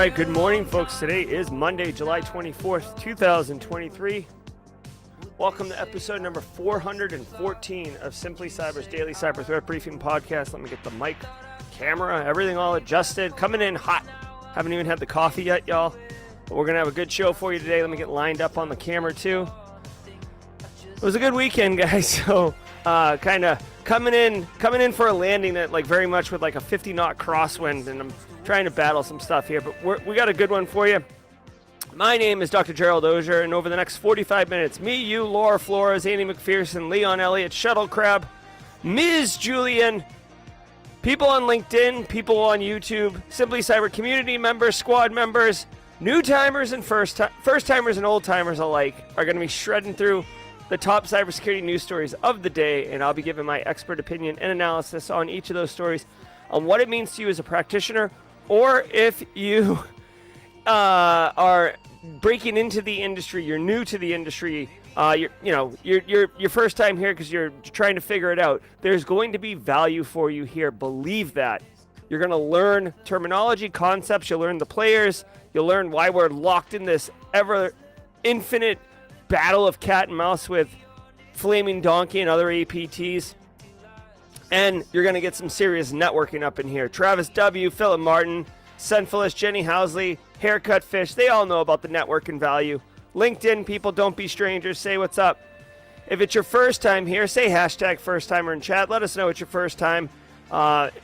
right, good morning, folks. Today is Monday, July 24th, 2023. Welcome to episode number 414 of Simply Cyber's Daily Cyber Threat Briefing Podcast. Let me get the mic, camera, everything all adjusted. Coming in hot. Haven't even had the coffee yet, y'all. But we're going to have a good show for you today. Let me get lined up on the camera, too. It was a good weekend, guys. So, kind of coming in for a landing that, like, very much with, like, a 50-knot crosswind, and I'm trying to battle some stuff here, but we got a good one for you. My name is Dr. Gerald Auger, and over the next 45 minutes, me, you, Laura Flores, Andy McPherson, Leon Elliott, Shuttle Crab, Ms. Julian, people on LinkedIn, people on YouTube, Simply Cyber community members, squad members, new timers and first timers and old timers alike are going to be shredding through the top cybersecurity news stories of the day, and I'll be giving my expert opinion and analysis on each of those stories on what it means to you as a practitioner, or if you are breaking into the industry, you're new to the industry, you're your first time here because you're trying to figure it out. There's going to be value for you here. Believe that. You're going to learn terminology, concepts. You'll learn the players. You'll learn why we're locked in this ever infinite battle of cat and mouse with Flaming Donkey and other APTs. And you're going to get some serious networking up in here. Travis W., Philip Martin, Senfulous, Jenny Housley, Haircut Fish, they all know about the networking value. LinkedIn people, don't be strangers. Say what's up. If it's your first time here, say hashtag first timer in chat. Let us know it's your first time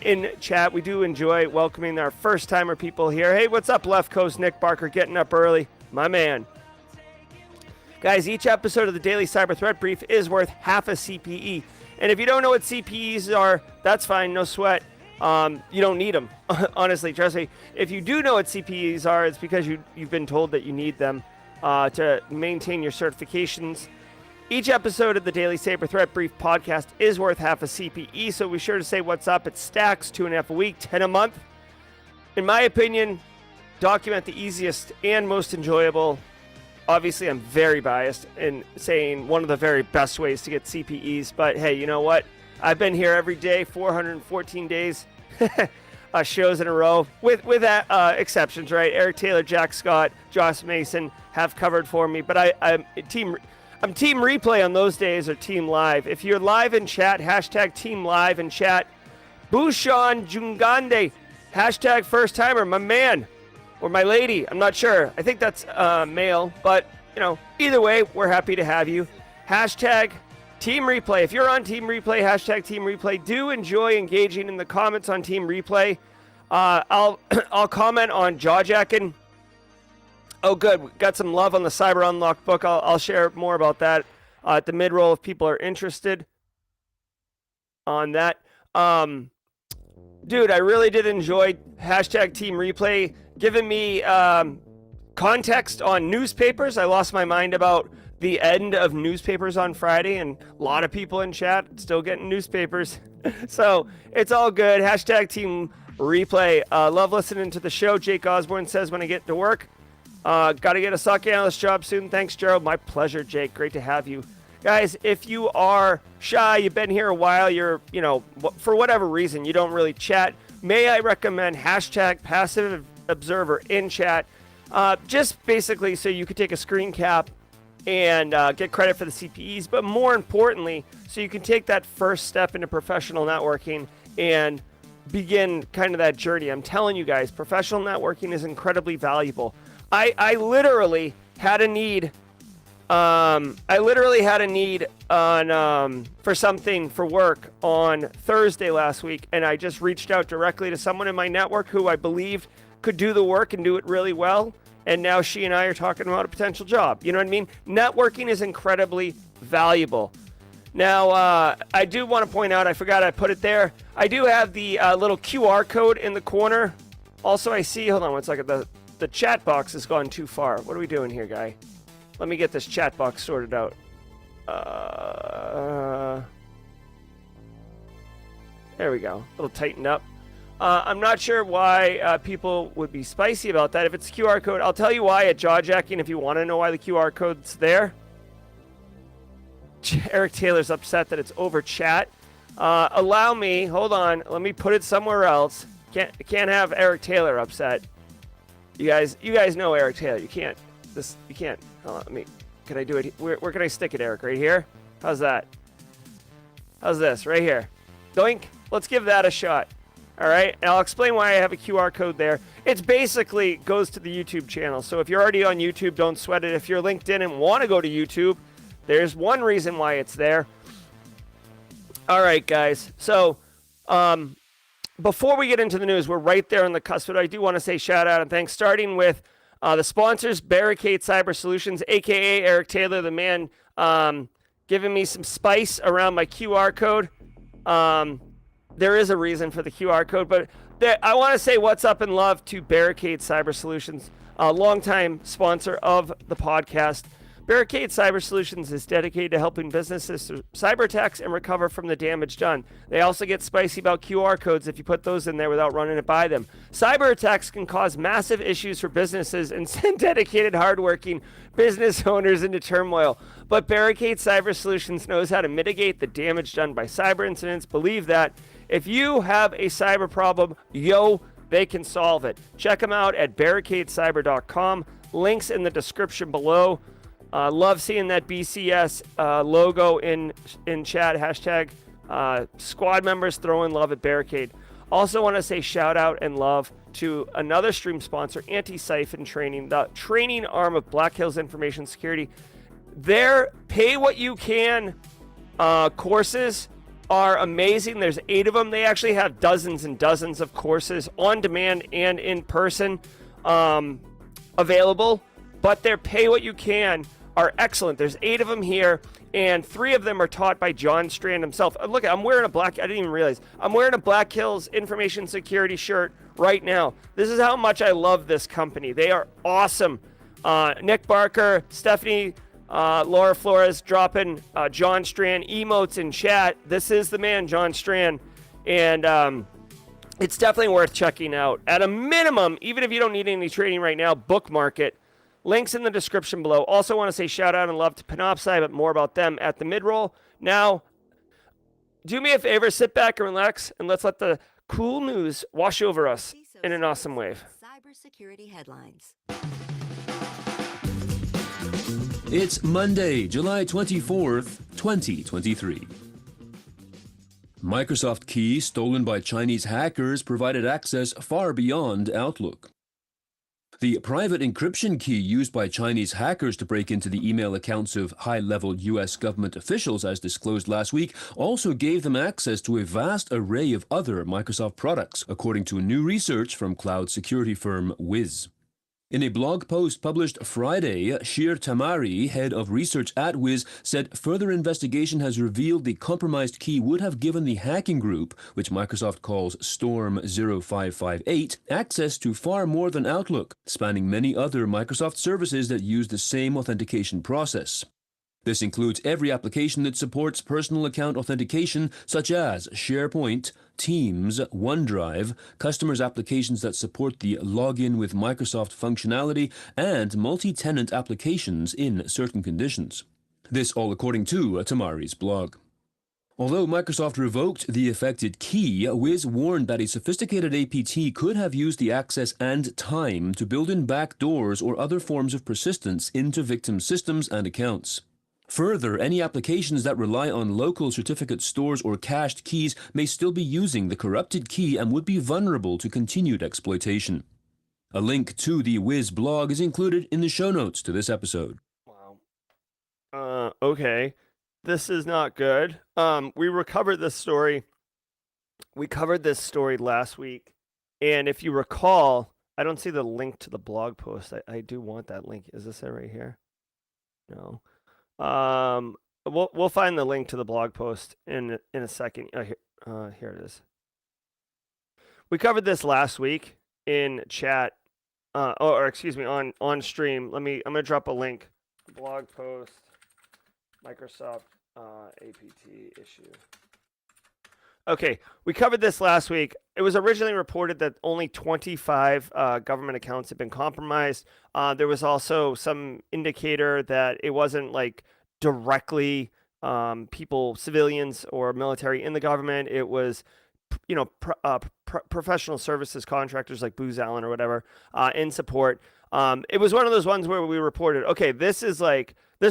in chat. We do enjoy welcoming our first timer people here. Hey, what's up, Left Coast Nick Barker, getting up early? My man. Guys, each episode of the Daily Cyber Threat Brief is worth half a CPE. And if you don't know what CPEs are, that's fine, no sweat. You don't need them, honestly, trust me. If you do know what CPEs are, it's because you've been told that you need them to maintain your certifications. Each episode of the Daily Cyber Threat Brief podcast is worth half a CPE, so be sure to say what's up. It stacks, 2.5 a week, 10 a month. In my opinion, document the easiest and most enjoyable. Obviously, I'm very biased in saying one of the very best ways to get CPEs, but hey, you know what? I've been here every day, 414 days, shows in a row, with exceptions, right? Eric Taylor, Jack Scott, Josh Mason have covered for me, but I'm team replay on those days, or team live. If you're live in chat, hashtag team live in chat. Bhushan Jungande, hashtag first timer, my man. Or my lady, I'm not sure. I think that's male, but, either way, we're happy to have you. Hashtag Team Replay. If you're on Team Replay, hashtag Team Replay. Do enjoy engaging in the comments on Team Replay. I'll comment on jawjacking. Oh, good. We got some love on the Cyber Unlocked book. I'll share more about that at the mid-roll if people are interested on that. Dude, I really did enjoy hashtag Team Replay giving me context on newspapers. I lost my mind about the end of newspapers on Friday, and a lot of people in chat still getting newspapers. So it's all good. Hashtag Team Replay. Love listening to the show. Jake Osborne says, when I get to work, got to get a SOC analyst job soon. Thanks, Gerald. My pleasure, Jake. Great to have you. Guys, if you are shy, you've been here a while, you're, for whatever reason, you don't really chat, may I recommend hashtag Passive Observer in chat, just basically so you could take a screen cap and get credit for the CPEs, but more importantly, so you can take that first step into professional networking and begin kind of that journey. I'm telling you guys, professional networking is incredibly valuable. I literally had a need. On for something for work on Thursday last week, and I just reached out directly to someone in my network who I believed could do the work and do it really well, and now she and I are talking about a potential job. You know what I mean? Networking is incredibly valuable. Now, I do want to point out, I forgot I put it there, I do have the little QR code in the corner. Also, I see, hold on one second, the chat box has gone too far. What are we doing here, guy? Let me get this chat box sorted out. There we go. A little tightened up. I'm not sure why people would be spicy about that. If it's a QR code, I'll tell you why at Jawjacking if you want to know why the QR code's there. Eric Taylor's upset that it's over chat. Allow me, hold on, let me put it somewhere else. Can't have Eric Taylor upset. You guys know Eric Taylor. You can't. Can I do it? Where can I stick it, Eric? Right here? How's that? How's this? Right here. Doink. Let's give that a shot. All right. And I'll explain why I have a QR code there. It's basically goes to the YouTube channel. So if you're already on YouTube, don't sweat it. If you're LinkedIn and want to go to YouTube, there's one reason why it's there. All right, guys. So, before we get into the news, we're right there on the cusp. But I do want to say shout out and thanks, starting with the sponsors, Barricade Cyber Solutions, a.k.a. Eric Taylor, the man giving me some spice around my QR code. There is a reason for the QR code, but I want to say what's up and love to Barricade Cyber Solutions, a longtime sponsor of the podcast. Barricade Cyber Solutions is dedicated to helping businesses through cyber attacks and recover from the damage done. They also get spicy about QR codes if you put those in there without running it by them. Cyber attacks can cause massive issues for businesses and send dedicated, hardworking business owners into turmoil. But Barricade Cyber Solutions knows how to mitigate the damage done by cyber incidents. Believe that. If you have a cyber problem, they can solve it. Check them out at barricadecyber.com. Links in the description below. Love seeing that BCS logo in chat. Hashtag squad members throwing love at Barricade. Also want to say shout out and love to another stream sponsor, Antisyphon Training, the training arm of Black Hills Information Security. Their pay what you can courses are amazing. There's 8 of them. They actually have dozens and dozens of courses on demand and in person available. But their pay what you can are excellent. There's 8 of them here, and 3 of them are taught by John Strand himself. Look, I'm wearing I didn't even realize. I'm wearing a Black Hills Information Security shirt right now. This is how much I love this company. They are awesome. Nick Barker, Stephanie, Laura Flores dropping John Strand emotes in chat. This is the man, John Strand, and it's definitely worth checking out. At a minimum, even if you don't need any training right now, bookmark it. Links in the description below. Also want to say shout out and love to Panoptcy, but more about them at the mid-roll. Now, do me a favor, sit back and relax, and let's let the cool news wash over us in an awesome wave. Cybersecurity headlines. It's Monday, July 24th, 2023. Microsoft key stolen by Chinese hackers provided access far beyond Outlook. The private encryption key used by Chinese hackers to break into the email accounts of high-level U.S. government officials, as disclosed last week, also gave them access to a vast array of other Microsoft products, according to new research from cloud security firm Wiz. In a blog post published Friday, Shir Tamari, head of research at Wiz, said further investigation has revealed the compromised key would have given the hacking group, which Microsoft calls Storm 0558, access to far more than Outlook, spanning many other Microsoft services that use the same authentication process. This includes every application that supports personal account authentication, such as SharePoint, Teams, OneDrive, customers' applications that support the login with Microsoft functionality, and multi-tenant applications in certain conditions. This all according to Tamari's blog. Although Microsoft revoked the affected key, Wiz warned that a sophisticated APT could have used the access and time to build in backdoors or other forms of persistence into victim systems and accounts. Further, any applications that rely on local certificate stores or cached keys may still be using the corrupted key and would be vulnerable to continued exploitation. A link to the Wiz blog is included in the show notes to this episode. Wow. Okay. This is not good. We recovered this story. We covered this story last week. And if you recall, I don't see the link to the blog post. I do want that link. Is this it right here? No. We'll find the link to the blog post in a second. Here it is. We covered this last week in chat, or excuse me, on stream. I'm gonna drop a link. Blog post, Microsoft APT issue. Okay, we covered this last week. It was originally reported that only 25 government accounts had been compromised. There was also some indicator that it wasn't like directly people, civilians or military in the government. It was professional services contractors like Booz Allen or whatever in support. It was one of those ones where we reported, okay, this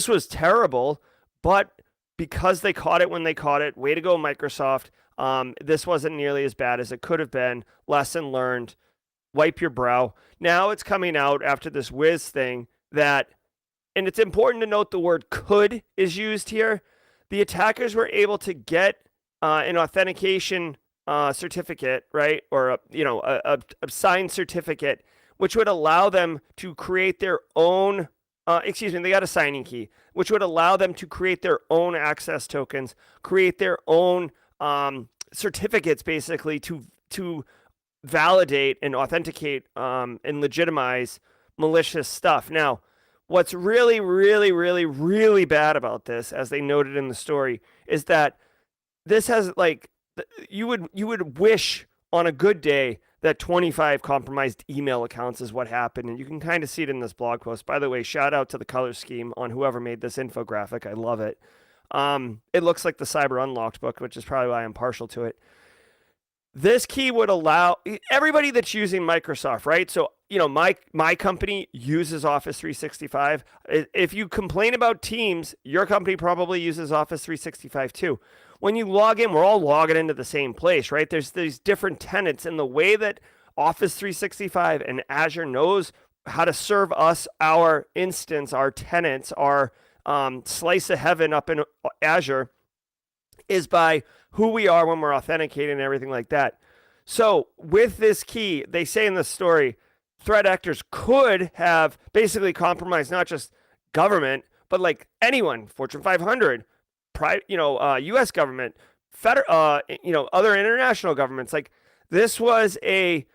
was terrible, but because they caught it when they caught it, way to go, Microsoft. This wasn't nearly as bad as it could have been. Lesson learned. Wipe your brow. Now it's coming out after this Wiz thing that, and it's important to note the word could is used here. The attackers were able to get an authentication certificate, right? Or a signed certificate, which would allow them to create their own, they got a signing key, which would allow them to create their own access tokens, create their own certificates, basically, to validate and authenticate and legitimize malicious stuff. Now, what's really, really, really, really bad about this, as they noted in the story, is that this has, like, you would wish on a good day that 25 compromised email accounts is what happened. And you can kind of see it in this blog post. By the way, shout out to the color scheme on whoever made this infographic. I love it. It looks like the Cyber Unlocked book, which is probably why I'm partial to it. This key would allow everybody that's using Microsoft, right? So, my company uses Office 365. If you complain about Teams, your company probably uses Office 365 too. When you log in, we're all logging into the same place, right? There's these different tenants, and the way that Office 365 and Azure knows how to serve us our instance, our tenants, our slice of heaven up in Azure is by who we are when we're authenticating and everything like that. So with this key, they say in the story, threat actors could have basically compromised not just government, but like anyone, Fortune 500, U.S. government, other international governments. Like, this was a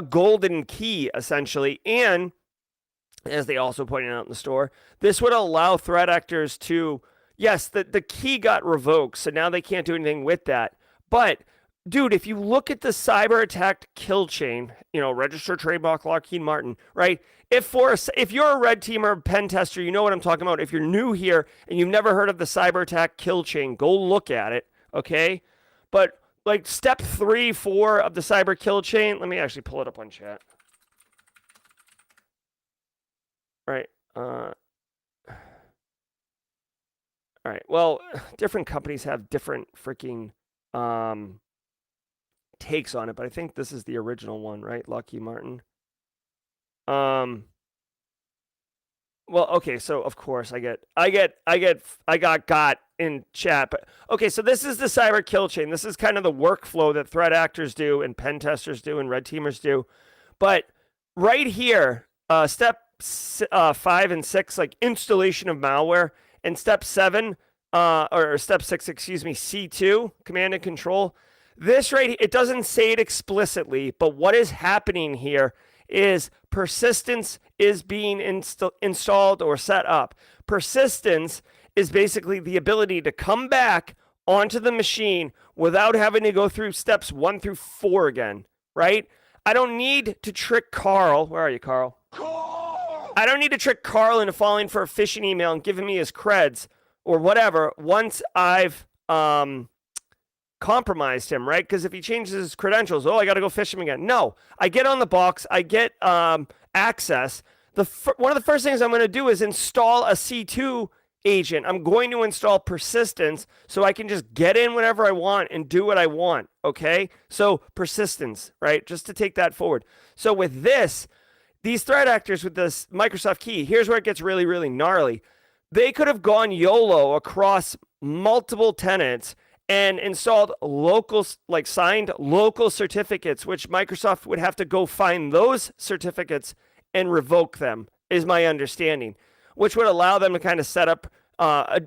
golden key, essentially. And as they also pointed out in the store, this would allow threat actors to, yes, the key got revoked, so now they can't do anything with that. But, dude, if you look at the cyber attack kill chain, register, trademark, Lockheed Martin, right? If you're a red team or a pen tester, you know what I'm talking about. If you're new here and you've never heard of the cyber attack kill chain, go look at it, okay? But like step 3, 4 of the cyber kill chain, let me actually pull it up on chat. Right. All right. Well, different companies have different freaking takes on it, but I think this is the original one, right? Lockheed Martin. Well, okay, so of course I got in chat, but okay, so this is the cyber kill chain. This is kind of the workflow that threat actors do and pen testers do and red teamers do. But right here, step 5 and 6, like installation of malware, and step 7, or step 6, C2, command and control. This right here, it doesn't say it explicitly, but what is happening here is persistence is being installed or set up. Persistence is basically the ability to come back onto the machine without having to go through steps 1 through 4 again, right? I don't need to trick Carl. Where are you, Carl? I don't need to trick Carl into falling for a phishing email and giving me his creds or whatever once I've compromised him, right? Because if he changes his credentials, I got to go fish him again. No, I get on the box, I get access. One of the first things I'm going to do is install a C2 agent. I'm going to install persistence so I can just get in whenever I want and do what I want, okay? So persistence, right? Just to take that forward. So with this, these threat actors with this Microsoft key, here's where it gets really, really gnarly. They could have gone YOLO across multiple tenants and installed signed local certificates, which Microsoft would have to go find those certificates and revoke them, is my understanding, which would allow them to kind of set up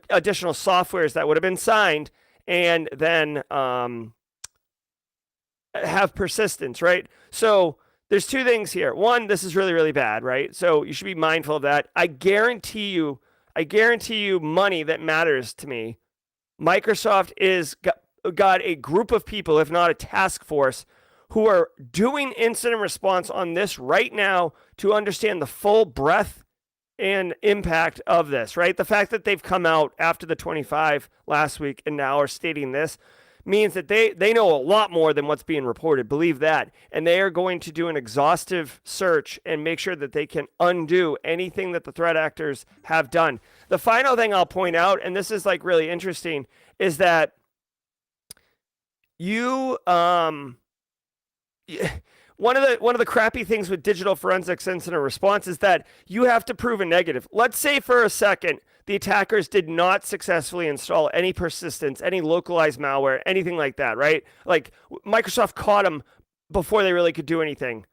additional softwares that would have been signed and then have persistence, right? So there's two things here. One, this is really, really bad, right? So you should be mindful of that. I guarantee you money that matters to me. Microsoft is got a group of people, if not a task force, who are doing incident response on this right now to understand the full breadth and impact of this, right? The fact that they've come out after the 25 last week and now are stating this means that they know a lot more than what's being reported. Believe that. And they are going to do an exhaustive search and make sure that they can undo anything that the threat actors have done. The final thing I'll point out, and this is like really interesting, is that one of the crappy things with digital forensics incident response is that you have to prove a negative. Let's say for a second the attackers did not successfully install any persistence, any localized malware, anything like that, right? Like Microsoft caught them before they really could do anything.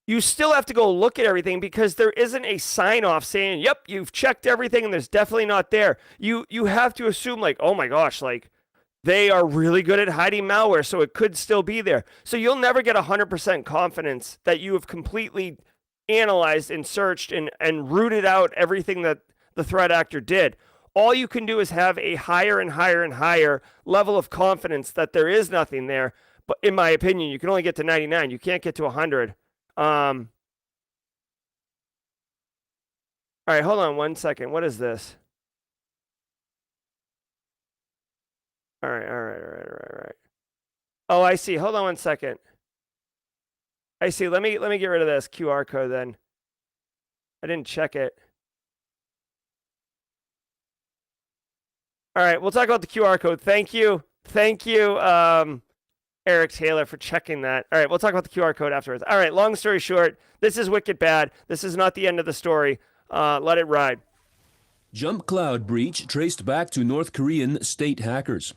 You still have to go look at everything because there isn't a sign off saying, yep, you've checked everything and there's definitely not there. You have to assume like, oh my gosh, like they are really good at hiding malware, so it could still be there. So you'll never get 100% confidence that you have completely analyzed and searched and rooted out everything that the threat actor did. All you can do is have a higher and higher and higher level of confidence that there is nothing there. But in my opinion, you can only get to 99. You can't get to 100. All right, hold on one second. What is this? All right. Oh, I see. Hold on one second. I see. Let me get rid of this QR code then. I didn't check it. All right, we'll talk about the QR code. Thank you, Eric Taylor, for checking that. All right, we'll talk about the QR code afterwards. All right, long story short, this is wicked bad. This is not the end of the story. Let it ride. Jump cloud breach traced back to North Korean state hackers.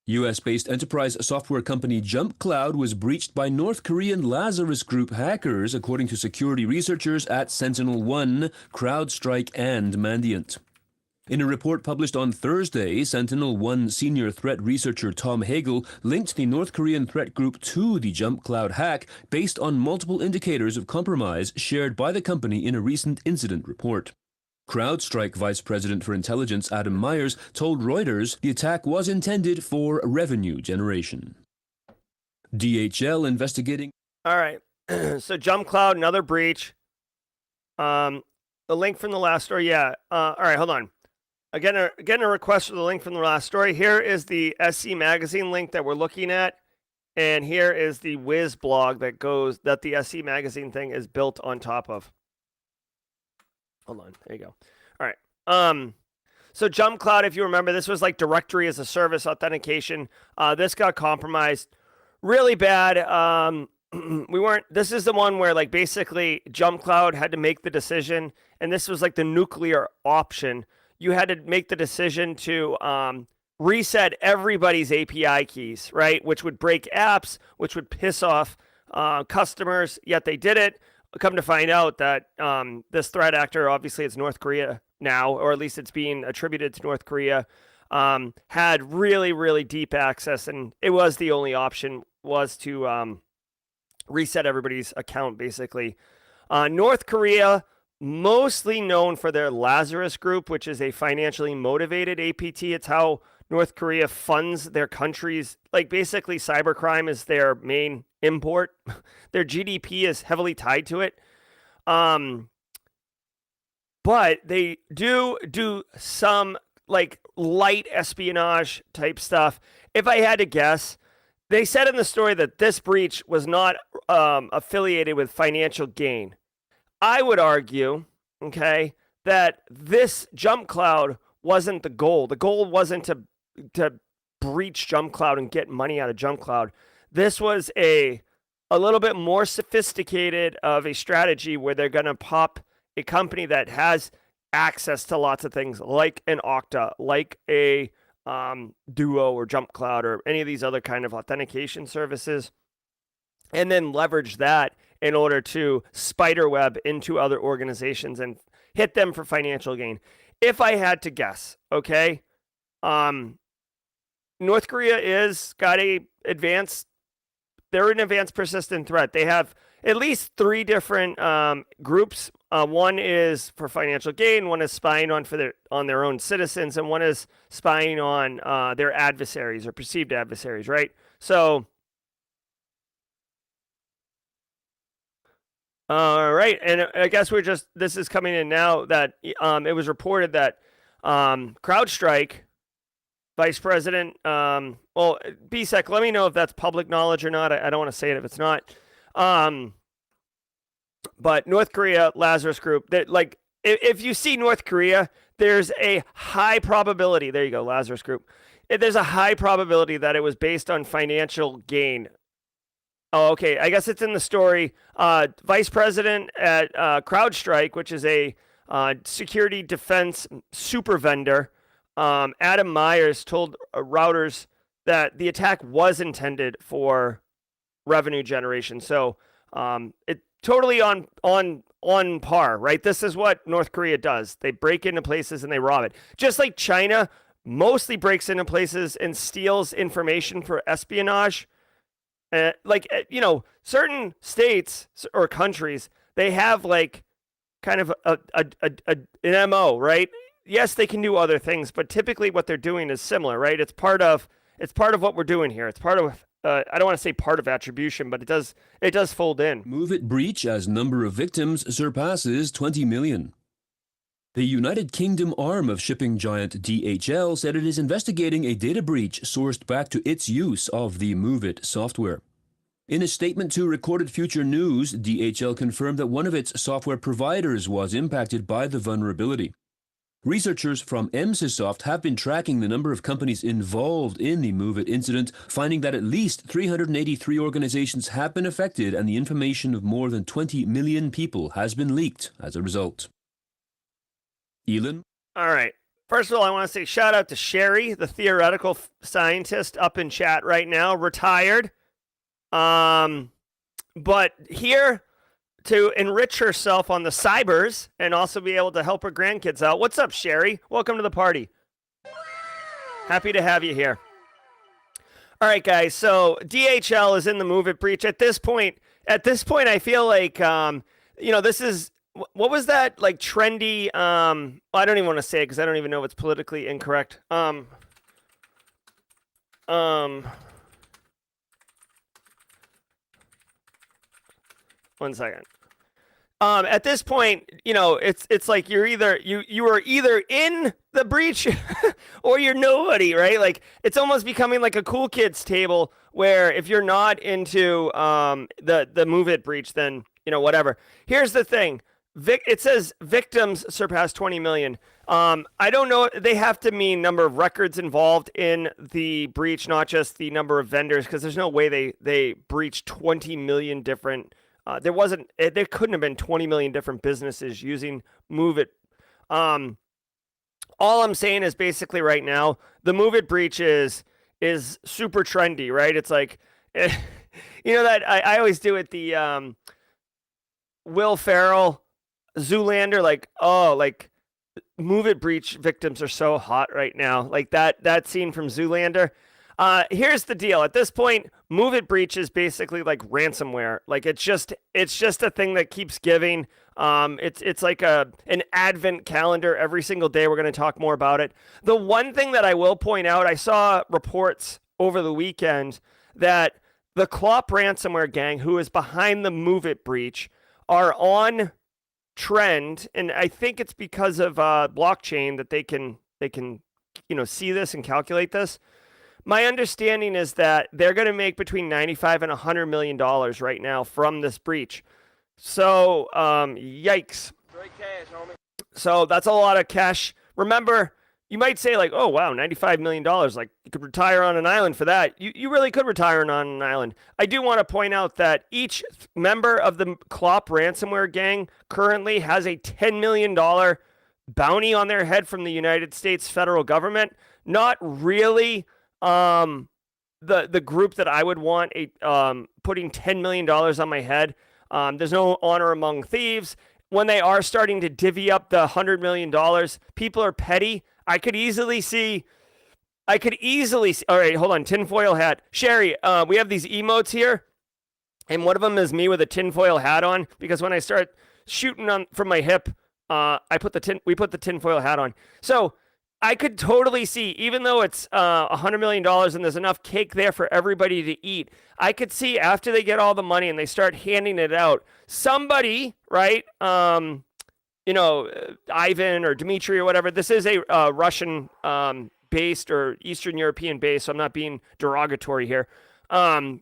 US-based enterprise software company Jump Cloud was breached by North Korean Lazarus Group hackers, according to security researchers at SentinelOne, CrowdStrike, and Mandiant. In a report published on Thursday, SentinelOne senior threat researcher Tom Hagel linked the North Korean threat group to the Jump Cloud hack based on multiple indicators of compromise shared by the company in a recent incident report. CrowdStrike Vice President for Intelligence Adam Myers told Reuters the attack was intended for revenue generation. DHL investigating. All right, so Jump Cloud, another breach. The link from the last story, yeah. All right, hold on. Again, a request for the link from the last story. Here is the SC Magazine link that we're looking at, and here is the Wiz blog that the SC Magazine thing is built on top of. Hold on, there you go. All right. So Jump Cloud, if you remember, this was like directory as a service authentication. This got compromised really bad. This is the one where like basically Jump Cloud had to make the decision, and this was like the nuclear option. You had to make the decision to reset everybody's API keys, right? Which would break apps, which would piss off customers, yet they did it. Come to find out that this threat actor, obviously it's North Korea now, or at least it's being attributed to North Korea, had really, really deep access, and it was the only option was to reset everybody's account, basically. North Korea, mostly known for their Lazarus Group, which is a financially motivated APT. It's how North Korea funds their countries. Like basically cybercrime is their main import. Their GDP is heavily tied to it. But they do some like light espionage type stuff. If I had to guess, they said in the story that this breach was not affiliated with financial gain. I would argue, okay, that this Jump Cloud wasn't the goal. The goal wasn't to breach Jump Cloud and get money out of Jump Cloud. This was a little bit more sophisticated of a strategy where they're going to pop a company that has access to lots of things like an Okta, like a Duo or Jump Cloud or any of these other kind of authentication services, and then leverage that in order to spiderweb into other organizations and hit them for financial gain. If I had to guess, okay, North Korea they're an advanced persistent threat. They have at least 3 different groups. One is for financial gain, one is spying on their own citizens, and one is spying on their adversaries or perceived adversaries, right? So all right, and I guess this is coming in now that it was reported that CrowdStrike Vice President, well, BSEC, let me know if that's public knowledge or not. I don't want to say it if it's not. But North Korea, Lazarus Group, that like if you see North Korea, there's a high probability. There you go, Lazarus Group. There's a high probability that it was based on financial gain. Oh, okay. I guess it's in the story. Vice President at CrowdStrike, which is a security defense super vendor, Adam Myers told Reuters that the attack was intended for revenue generation. So it totally on par, right? This is what North Korea does. They break into places and they rob it. Just like China mostly breaks into places and steals information for espionage. Certain states or countries, they have like kind of an MO, right? Yes, they can do other things, but typically what they're doing is similar, right? It's part of what we're doing here. It's part of I don't want to say part of attribution, but it does fold in. MOVEit breach as number of victims surpasses 20 million. The United Kingdom arm of shipping giant DHL said it is investigating a data breach sourced back to its use of the MOVEit software. In a statement to Recorded Future News, DHL confirmed that one of its software providers was impacted by the vulnerability. Researchers from Antisyphon have been tracking the number of companies involved in the MOVEit incident, finding that at least 383 organizations have been affected and the information of more than 20 million people has been leaked as a result. Elon? All right. First of all, I want to say shout out to Sherry, the theoretical scientist up in chat right now, retired. But here to enrich herself on the cybers and also be able to help her grandkids out. What's up, Sherry? Welcome to the party. Happy to have you here. All right, guys. So DHL is in the MOVEit breach. At this point, I feel like, this is, what was that like trendy? I don't even want to say it because I don't even know if it's politically incorrect. One second. At this point, it's like you are either in the breach or you're nobody, right? Like it's almost becoming like a cool kids table where if you're not into the MOVEit breach, then whatever. Here's the thing. It says victims surpass 20 million. I don't know. They have to mean number of records involved in the breach, not just the number of vendors, because there's no way they breached 20 million different. There couldn't have been 20 million different businesses using MOVEit. All I'm saying is basically right now, the MOVEit breach is super trendy, right? It's like, that I always do it, the Will Ferrell, Zoolander, like MOVEit breach victims are so hot right now. Like that scene from Zoolander. Here's the deal. At this point, MOVEit breach is basically like ransomware. Like it's just a thing that keeps giving. It's like an advent calendar. Every single day we're going to talk more about it. The one thing that I will point out, I saw reports over the weekend that the Clop ransomware gang, who is behind the MOVEit breach, are on Trend, and I think it's because of blockchain that they can see this and calculate this. My understanding is that they're going to make between $95 and $100 million right now from this breach. So, yikes. Straight cash, homie. So that's a lot of cash. Remember, you might say like, oh, wow, $95 million. Like you could retire on an island for that. You really could retire on an island. I do want to point out that each member of the Clop ransomware gang currently has a $10 million bounty on their head from the United States federal government. Not really the group that I would want putting $10 million on my head. There's no honor among thieves. When they are starting to divvy up the $100 million, people are petty. I could easily see. All right, hold on. Tinfoil hat. Sherry, we have these emotes here, and one of them is me with a tinfoil hat on, because when I start shooting from my hip, we put the tinfoil hat on. So I could totally see, even though it's $100 million and there's enough cake there for everybody to eat, I could see after they get all the money and they start handing it out, somebody, right, Ivan or Dmitry or whatever, this is a Russian based or Eastern European based, so I'm not being derogatory here. The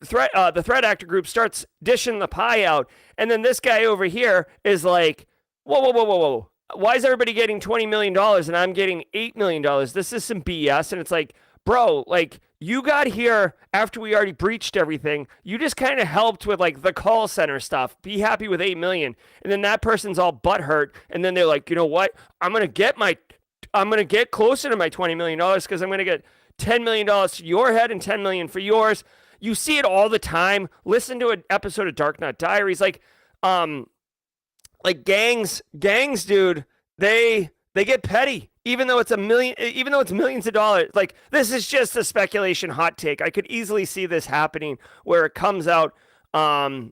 threat actor group starts dishing the pie out, and then this guy over here is like, whoa. Why is everybody getting $20 million and I'm getting $8 million? This is some BS. And it's like, bro, like, you got here after we already breached everything. You just kind of helped with like the call center stuff. Be happy with 8 million. And then that person's all butthurt. And then they're like, you know what? I'm going to get closer to my $20 million because I'm going to get $10 million to your head and $10 million for yours. You see it all the time. Listen to an episode of Dark Knight Diaries. Like gangs, dude, they get petty. Even though it's millions of dollars. Like, this is just a speculation hot take. I could easily see this happening where it comes out, and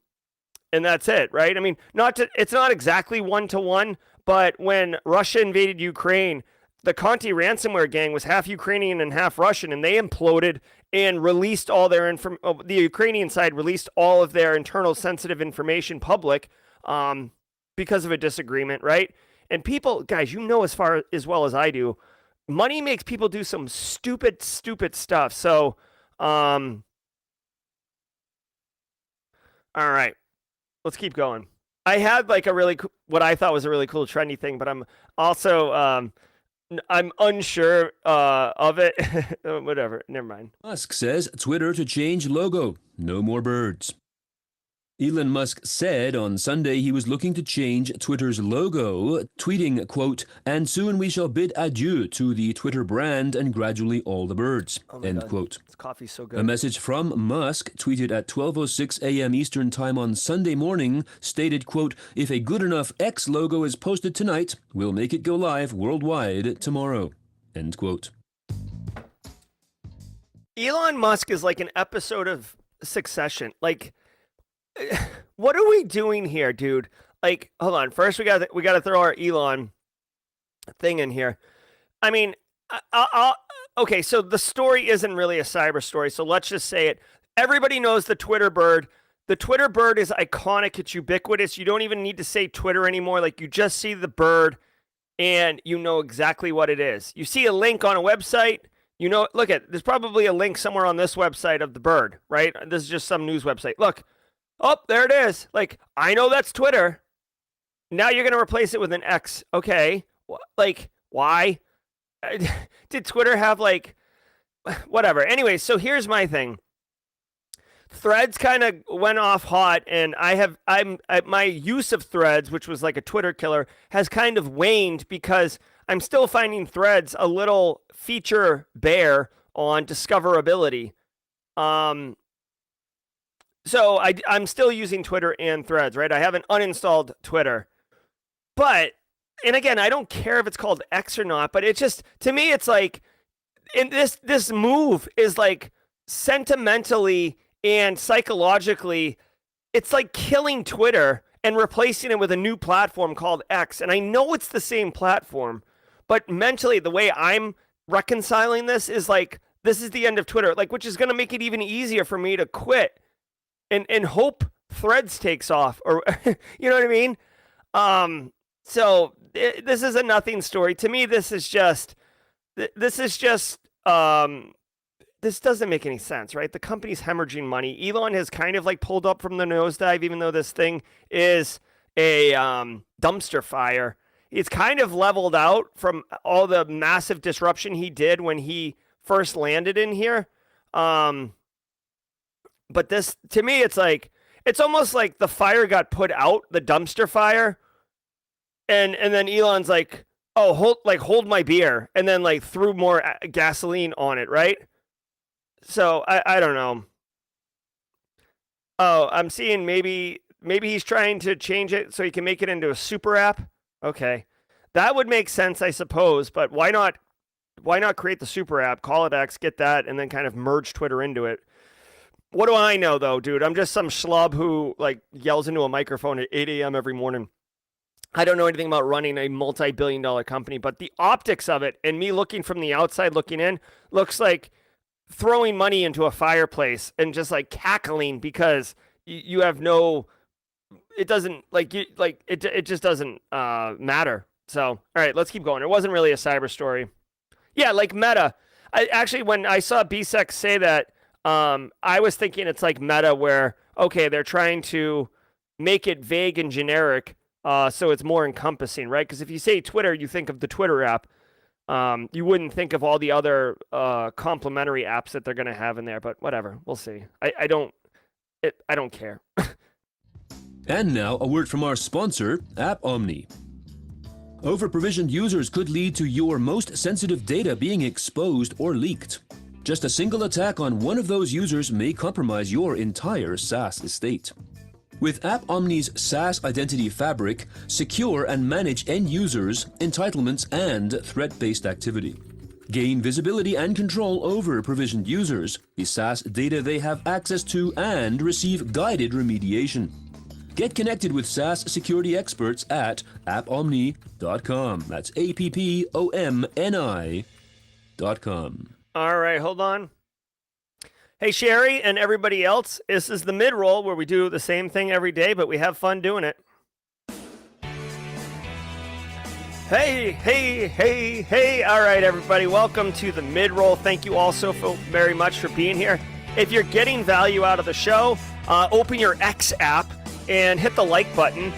that's it, right? I mean, it's not exactly 1-to-1, but when Russia invaded Ukraine, the Conti ransomware gang was half Ukrainian and half Russian, and they imploded and released all their the Ukrainian side released all of their internal sensitive information public, because of a disagreement, right? And people, guys, you know as well as I do, money makes people do some stupid stuff. So, all right, let's keep going. I had like what I thought was a really cool trendy thing, but I'm also, I'm unsure of it. Whatever, never mind. Musk says Twitter to change logo. No more birds. Elon Musk said on Sunday he was looking to change Twitter's logo, tweeting, quote, "And soon we shall bid adieu to the Twitter brand and gradually all the birds," end quote. This coffee's so good. A message from Musk, tweeted at 12:06 a.m. Eastern Time on Sunday morning, stated, quote, "If a good enough X logo is posted tonight, we'll make it go live worldwide tomorrow," end quote. Elon Musk is like an episode of Succession. Like, what are we doing here, dude? Like, hold on. First, we got to throw our Elon thing in here. I mean, okay. So the story isn't really a cyber story. So let's just say it. Everybody knows the Twitter bird. The Twitter bird is iconic. It's ubiquitous. You don't even need to say Twitter anymore. Like, you just see the bird, and you know exactly what it is. You see a link on a website. You know, there's probably a link somewhere on this website of the bird, right? This is just some news website. Look. Oh, there it is. Like, I know that's Twitter. Now you're going to replace it with an X. Okay. Like, why? Did Twitter have, like, whatever. Anyway, so here's my thing. Threads kind of went off hot, and my use of Threads, which was like a Twitter killer, has kind of waned because I'm still finding Threads a little feature bare on discoverability. So I'm still using Twitter and Threads, right? I haven't uninstalled Twitter. But, and again, I don't care if it's called X or not, but it just, to me, it's like, and this move is like sentimentally and psychologically, it's like killing Twitter and replacing it with a new platform called X. And I know it's the same platform, but mentally, the way I'm reconciling this is like, this is the end of Twitter, like, which is going to make it even easier for me to quit. And hope Threads takes off, or you know what I mean? So this is a nothing story. To me, this doesn't make any sense, right? The company's hemorrhaging money. Elon has kind of like pulled up from the nosedive, even though this thing is a dumpster fire. It's kind of leveled out from all the massive disruption he did when he first landed in here. But this, to me, it's almost like the fire got put out, the dumpster fire, and then Elon's like, oh, hold my beer, and then like threw more gasoline on it, right? So I don't know. Oh, I'm seeing maybe he's trying to change it so he can make it into a super app. Okay, that would make sense, I suppose. But why not create the super app, call it X, get that, and then kind of merge Twitter into it? What do I know, though, dude? I'm just some schlub who, like, yells into a microphone at 8 a.m. every morning. I don't know anything about running a multi-billion-dollar company, but the optics of it, and me looking from the outside looking in, looks like throwing money into a fireplace and just, like, cackling because you have no... It doesn't, it just doesn't matter. So, all right, let's keep going. It wasn't really a cyber story. Yeah, like Meta. Actually, when I saw BSEC say that, I was thinking it's like Meta where, okay, they're trying to make it vague and generic, so it's more encompassing, right? Because if you say Twitter, you think of the Twitter app. You wouldn't think of all the other complementary apps that they're going to have in there, but whatever. We'll see. I don't care. And now, a word from our sponsor, App Omni. Over-provisioned users could lead to your most sensitive data being exposed or leaked. Just a single attack on one of those users may compromise your entire SaaS estate. With App Omni's SaaS Identity Fabric, secure and manage end users, entitlements, and threat-based activity. Gain visibility and control over provisioned users, the SaaS data they have access to, and receive guided remediation. Get connected with SaaS security experts at appomni.com. That's appomni.com. All right, hold on. Hey, Sherry and everybody else, this is the mid-roll where we do the same thing every day, but we have fun doing it. Hey. All right, everybody, welcome to the mid-roll. Thank you all so very much for being here. If you're getting value out of the show, open your X app and hit the like button.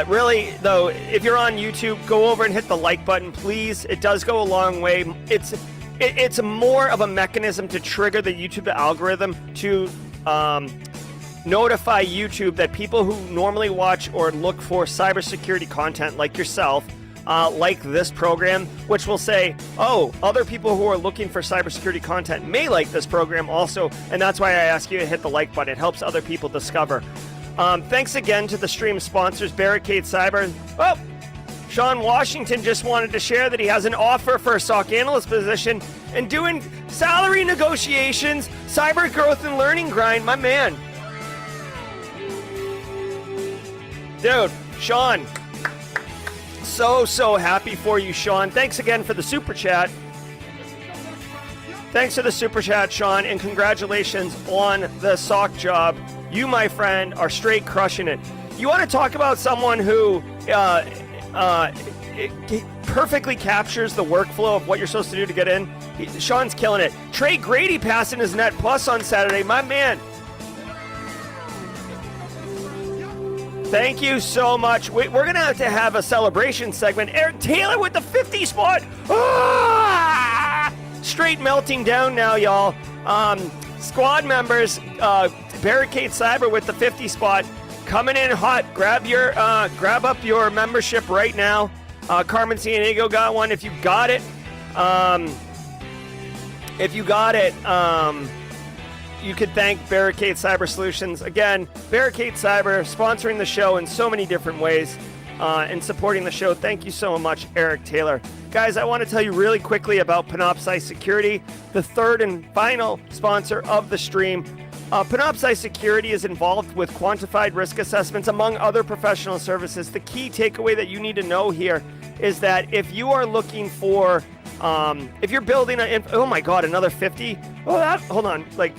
Really, though, if you're on YouTube, go over and hit the like button, please. It does go a long way. It's more of a mechanism to trigger the YouTube algorithm to notify YouTube that people who normally watch or look for cybersecurity content like yourself, like this program, which will say, oh, other people who are looking for cybersecurity content may like this program also, and that's why I ask you to hit the like button. It helps other people discover. Thanks again to the stream sponsors, Barricade Cyber. Oh, Sean Washington just wanted to share that he has an offer for a SOC analyst position and doing salary negotiations, cyber growth and learning grind, my man. Dude, Sean, so happy for you, Sean. Thanks again for the super chat. Thanks for the super chat, Sean, and congratulations on the SOC job. You, my friend, are straight crushing it. You want to talk about someone who perfectly captures the workflow of what you're supposed to do to get in? Sean's killing it. Trey Grady passing his net plus on Saturday, my man. Thank you so much. We're going to have a celebration segment. Eric Taylor with the 50 spot. Ah! Straight melting down now, y'all. Squad members, Barricade Cyber with the 50 spot. Coming in hot. Grab up your membership right now. Carmen Cienego got one. If you got it, you could thank Barricade Cyber Solutions. Again, Barricade Cyber sponsoring the show in so many different ways and supporting the show. Thank you so much, Eric Taylor. Guys, I want to tell you really quickly about Panoptcy Security, the third and final sponsor of the stream. Panoptcy Security is involved with quantified risk assessments, among other professional services. The key takeaway that you need to know here is that if you are looking for, if you're building oh my God, another 50? Oh, hold on, like,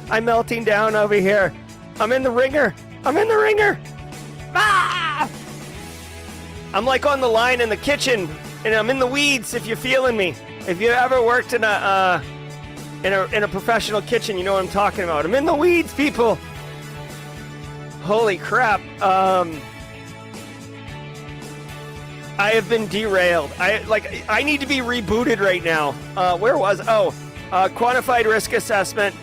I'm melting down over here. I'm in the ringer. Ah! I'm like on the line in the kitchen, and I'm in the weeds. If you're feeling me, if you ever worked in a professional kitchen, you know what I'm talking about. I'm in the weeds, people. Holy crap! I have been derailed. I need to be rebooted right now. Where was? Quantified risk assessment.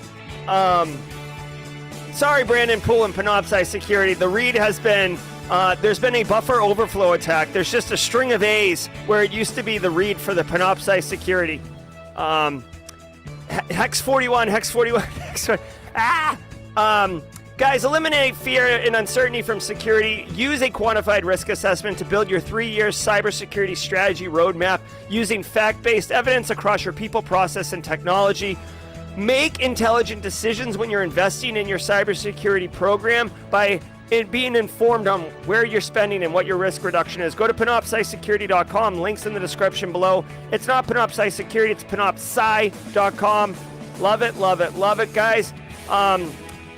Sorry, Brandon Poole and Panoptcy Security. The read has been. There's been a buffer overflow attack. There's just a string of A's where it used to be the read for the Panoptcy Security. Hex 41. Guys, eliminate fear and uncertainty from security. Use a quantified risk assessment to build your 3-year cybersecurity strategy roadmap using fact-based evidence across your people, process, and technology. Make intelligent decisions when you're investing in your cybersecurity program by being informed on where you're spending and what your risk reduction is. Go to panoptcysecurity.com. Links in the description below. It's not Panoptcy Security, it's panoptcy.com. Love it, guys.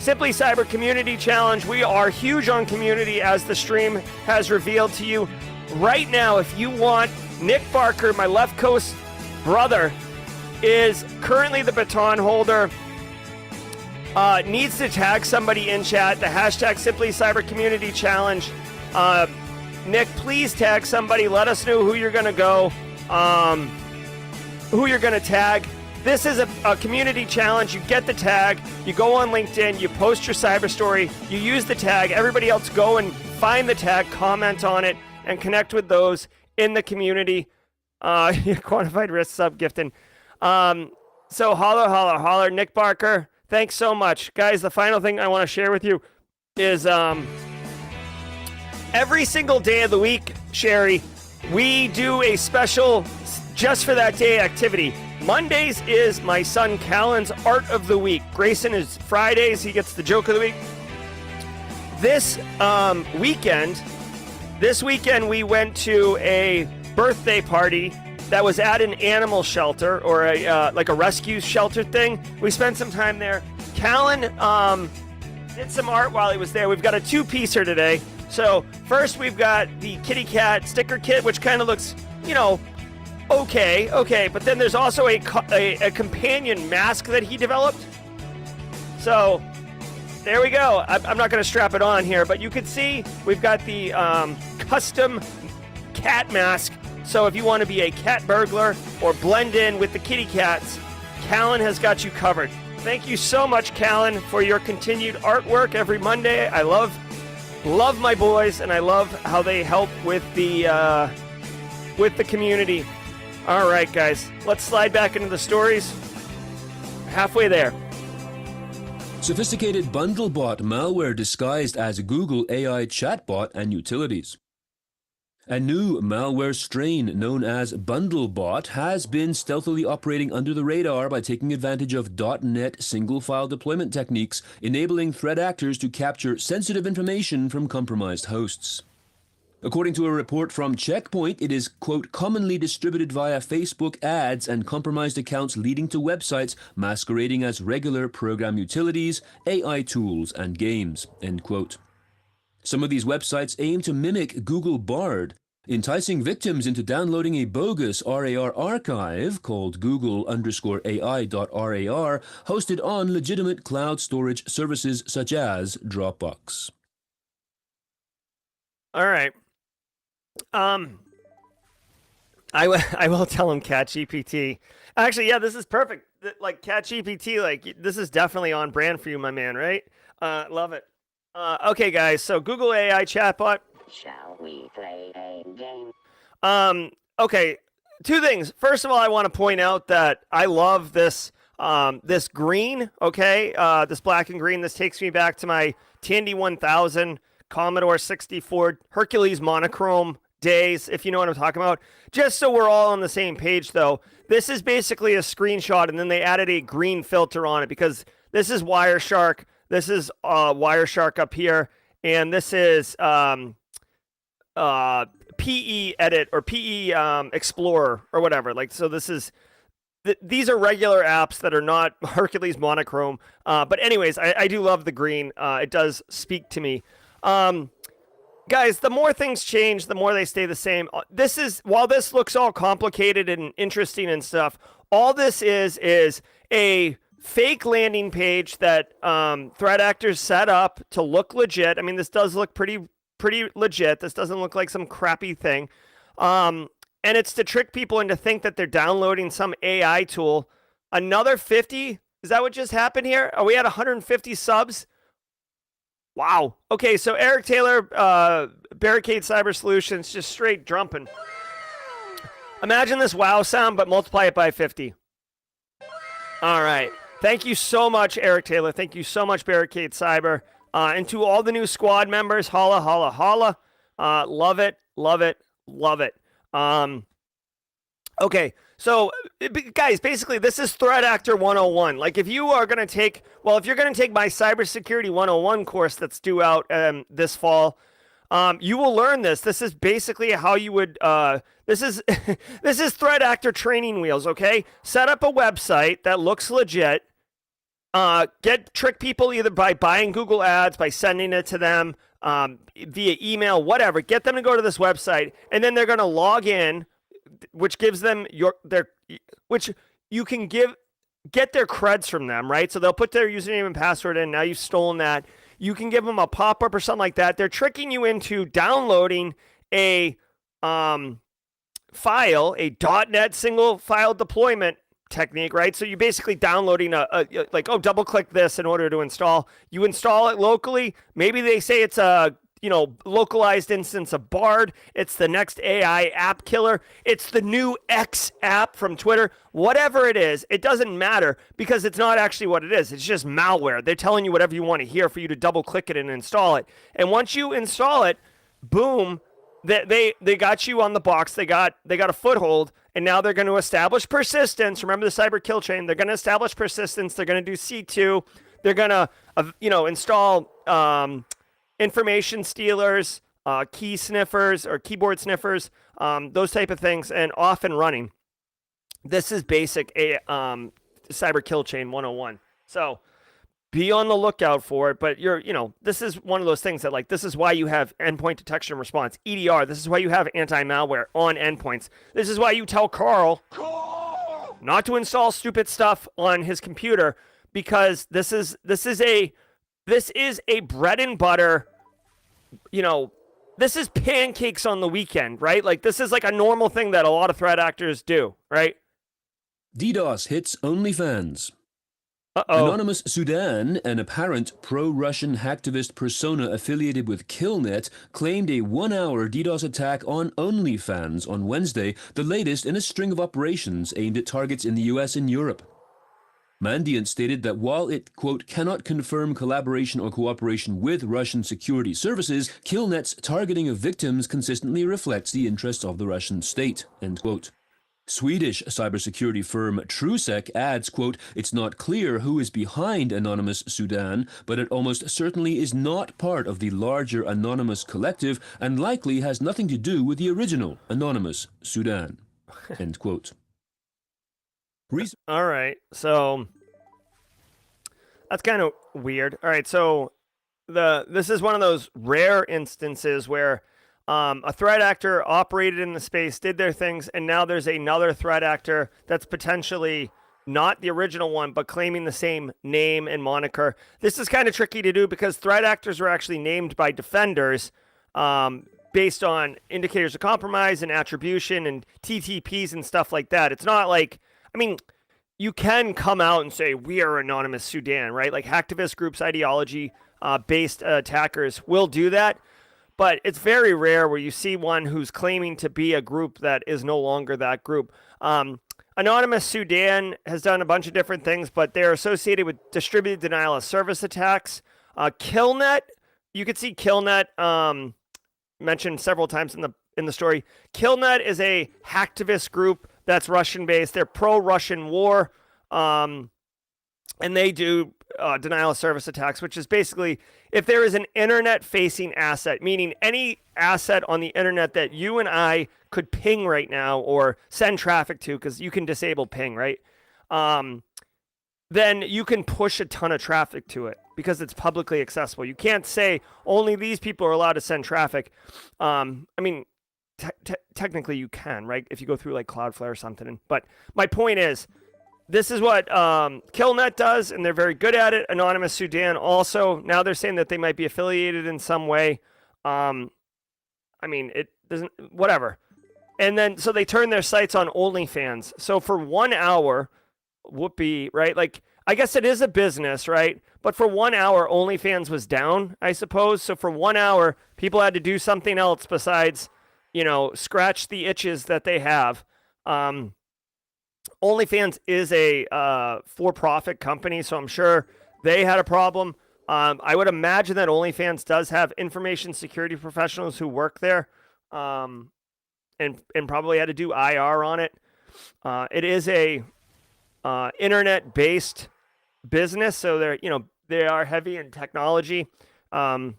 Simply Cyber Community Challenge. We are huge on community, as the stream has revealed to you. Right now, if you want, Nick Barker, my left coast brother, is currently the baton holder. Needs to tag somebody in chat. The hashtag Simply Cyber Community Challenge. Nick, please tag somebody. Let us know who you're going to go, who you're going to tag. This is a community challenge. You get the tag. You go on LinkedIn. You post your cyber story. You use the tag. Everybody else go and find the tag, comment on it, and connect with those in the community. Quantified risk sub gifting. So holler. Nick Barker, thanks so much. Guys, the final thing I want to share with you is every single day of the week, Sherry, we do a special just for that day activity. Mondays is my son Callan's Art of the Week. Grayson is Fridays. He gets the Joke of the Week. This weekend we went to a birthday party that was at an animal shelter, or like a rescue shelter thing. We spent some time there. Callan did some art while he was there. We've got a two-piecer today. So first we've got the kitty cat sticker kit, which kind of looks, okay. But then there's also a companion mask that he developed. So there we go. I'm not going to strap it on here, but you can see we've got the custom cat mask. So if you want to be a cat burglar or blend in with the kitty cats, Callan has got you covered. Thank you so much, Callan, for your continued artwork every Monday. I love my boys, and I love how they help with the community. All right, guys, let's slide back into the stories. Halfway there. Sophisticated BundleBot malware disguised as Google AI chatbot and utilities. A new malware strain known as BundleBot has been stealthily operating under the radar by taking advantage of .NET single-file deployment techniques, enabling threat actors to capture sensitive information from compromised hosts. According to a report from Checkpoint, it is, quote, commonly distributed via Facebook ads and compromised accounts leading to websites masquerading as regular program utilities, AI tools, and games, end quote. Some of these websites aim to mimic Google Bard, enticing victims into downloading a bogus RAR archive called Google_AI.RAR, hosted on legitimate cloud storage services such as Dropbox. All right. I will tell him ChatGPT. Actually, yeah, this is perfect. Like ChatGPT, like this is definitely on brand for you, my man, right? Love it. Okay, guys, so Google AI chatbot. Shall we play a game? Okay, two things. First of all, I want to point out that I love this this green, okay? This black and green. This takes me back to my Tandy 1000, Commodore 64, Hercules monochrome days, if you know what I'm talking about. Just so we're all on the same page, though, this is basically a screenshot, and then they added a green filter on it because this is Wireshark. This is Wireshark up here, and this is PE Edit or PE Explorer or whatever. Like, so this is these are regular apps that are not Hercules monochrome. But anyways, I do love the green. It does speak to me. Guys, the more things change, the more they stay the same. This is, while this looks all complicated and interesting and stuff, all this is a fake landing page that threat actors set up to look legit. I mean, this does look pretty legit. This doesn't look like some crappy thing. And it's to trick people into think that they're downloading some AI tool. Another 50? Is that what just happened here? Are we at 150 subs? Wow. Okay, so Eric Taylor, Barricade Cyber Solutions, just straight drumping. Imagine this wow sound, but multiply it by 50. All right. Thank you so much, Eric Taylor. Thank you so much, Barricade Cyber. And to all the new squad members, holla, holla, holla. Love it, love it, love it. Okay, so guys, basically this is Threat Actor 101. Like if you are going to take, well, if you're going to take my Cybersecurity 101 course that's due out this fall, you will learn this. This is basically how you would, this is Threat Actor training wheels, okay? Set up a website that looks legit. trick people either by buying Google ads, by sending it to them via email, whatever. Get them to go to this website, and then they're going to log in, which gives them which you can get their creds from them, right? So they'll put their username and password in. Now you've stolen that. You can give them a pop-up or something like that. They're tricking you into downloading a file, a .NET single file deployment technique, right? So you're basically downloading double click this in order to install. You install it locally. Maybe they say it's a localized instance of Bard. It's the next AI app killer. It's the new X app from Twitter. Whatever it is, it doesn't matter because it's not actually what it is. It's just malware. They're telling you whatever you want to hear for you to double click it and install it. And once you install it, boom, they got you on the box. They got a foothold, and now they're going to establish persistence. Remember the cyber kill chain? They're going to establish persistence. They're going to do C2. They're going to install information stealers, key sniffers or keyboard sniffers, those type of things, and off and running. This is basic cyber kill chain 101. So be on the lookout for it, but this is one of those things that this is why you have endpoint detection and response, EDR. This is why you have anti-malware on endpoints. This is why you tell Carl not to install stupid stuff on his computer, because this is a bread and butter, this is pancakes on the weekend, right? Like this is like a normal thing that a lot of threat actors do, right? DDoS hits OnlyFans. Uh-oh. Anonymous Sudan, an apparent pro-Russian hacktivist persona affiliated with Killnet, claimed a 1-hour DDoS attack on OnlyFans on Wednesday, the latest in a string of operations aimed at targets in the US and Europe. Mandiant stated that while it, quote, cannot confirm collaboration or cooperation with Russian security services, Killnet's targeting of victims consistently reflects the interests of the Russian state, end quote. Swedish cybersecurity firm Trusec adds, quote, it's not clear who is behind Anonymous Sudan, but it almost certainly is not part of the larger Anonymous collective and likely has nothing to do with the original Anonymous Sudan, end quote. All right, so that's kind of weird. All right, so this is one of those rare instances where a threat actor operated in the space, did their things, and now there's another threat actor that's potentially not the original one, but claiming the same name and moniker. This is kind of tricky to do because threat actors were actually named by defenders based on indicators of compromise and attribution and TTPs and stuff like that. It's not like, you can come out and say, we are Anonymous Sudan, right? Like hacktivist groups, ideology-based attackers will do that. But it's very rare where you see one who's claiming to be a group that is no longer that group. Anonymous Sudan has done a bunch of different things, but they're associated with distributed denial of service attacks. Killnet, you could see Killnet mentioned several times in the story. Killnet is a hacktivist group that's Russian-based. They're pro-Russian war, and they do denial of service attacks, which is basically if there is an internet-facing asset, meaning any asset on the internet that you and I could ping right now or send traffic to, because you can disable ping, right? Then you can push a ton of traffic to it because it's publicly accessible. You can't say only these people are allowed to send traffic. Technically you can, right? If you go through like Cloudflare or something. But my point is, this is what Killnet does, and they're very good at it. Anonymous Sudan also. Now they're saying that they might be affiliated in some way. It doesn't, whatever. And then, so they turn their sights on OnlyFans. So for 1 hour, whoopee, right? Like, I guess it is a business, right? But for 1 hour, OnlyFans was down, I suppose. So for 1 hour, people had to do something else besides, scratch the itches that they have. OnlyFans is a for-profit company, so I'm sure they had a problem. I would imagine that OnlyFans does have information security professionals who work there, and probably had to do IR on it. It is a internet-based business, so they are heavy in technology. So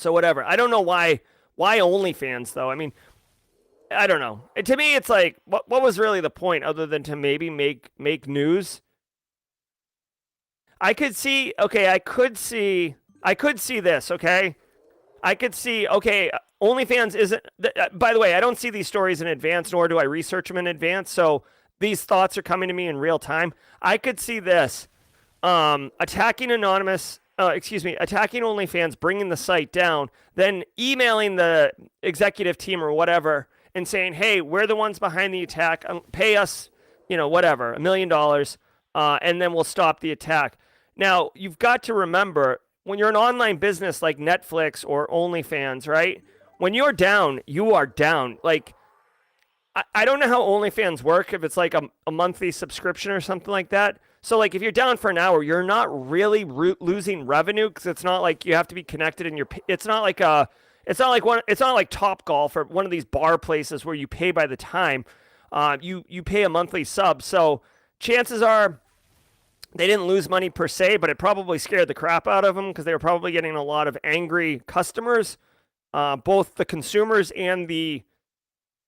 whatever. I don't know why OnlyFans though. I don't know. To me, it's like, what was really the point other than to maybe make news? I could see this, okay? I could see, okay, OnlyFans isn't, by the way, I don't see these stories in advance, nor do I research them in advance, so these thoughts are coming to me in real time. I could see this, attacking OnlyFans, bringing the site down, then emailing the executive team or whatever and saying, hey, we're the ones behind the attack, pay us, whatever, $1 million, and then we'll stop the attack. Now, you've got to remember, when you're an online business like Netflix or OnlyFans, right? When you're down, you are down. Like, I don't know how OnlyFans work, if it's like a monthly subscription or something like that. So, like, if you're down for an hour, you're not really losing revenue, because it's not like you have to be connected and it's not like Top Golf or one of these bar places where you pay by the time. You pay a monthly sub. So chances are they didn't lose money per se, but it probably scared the crap out of them, because they were probably getting a lot of angry customers, both the consumers and the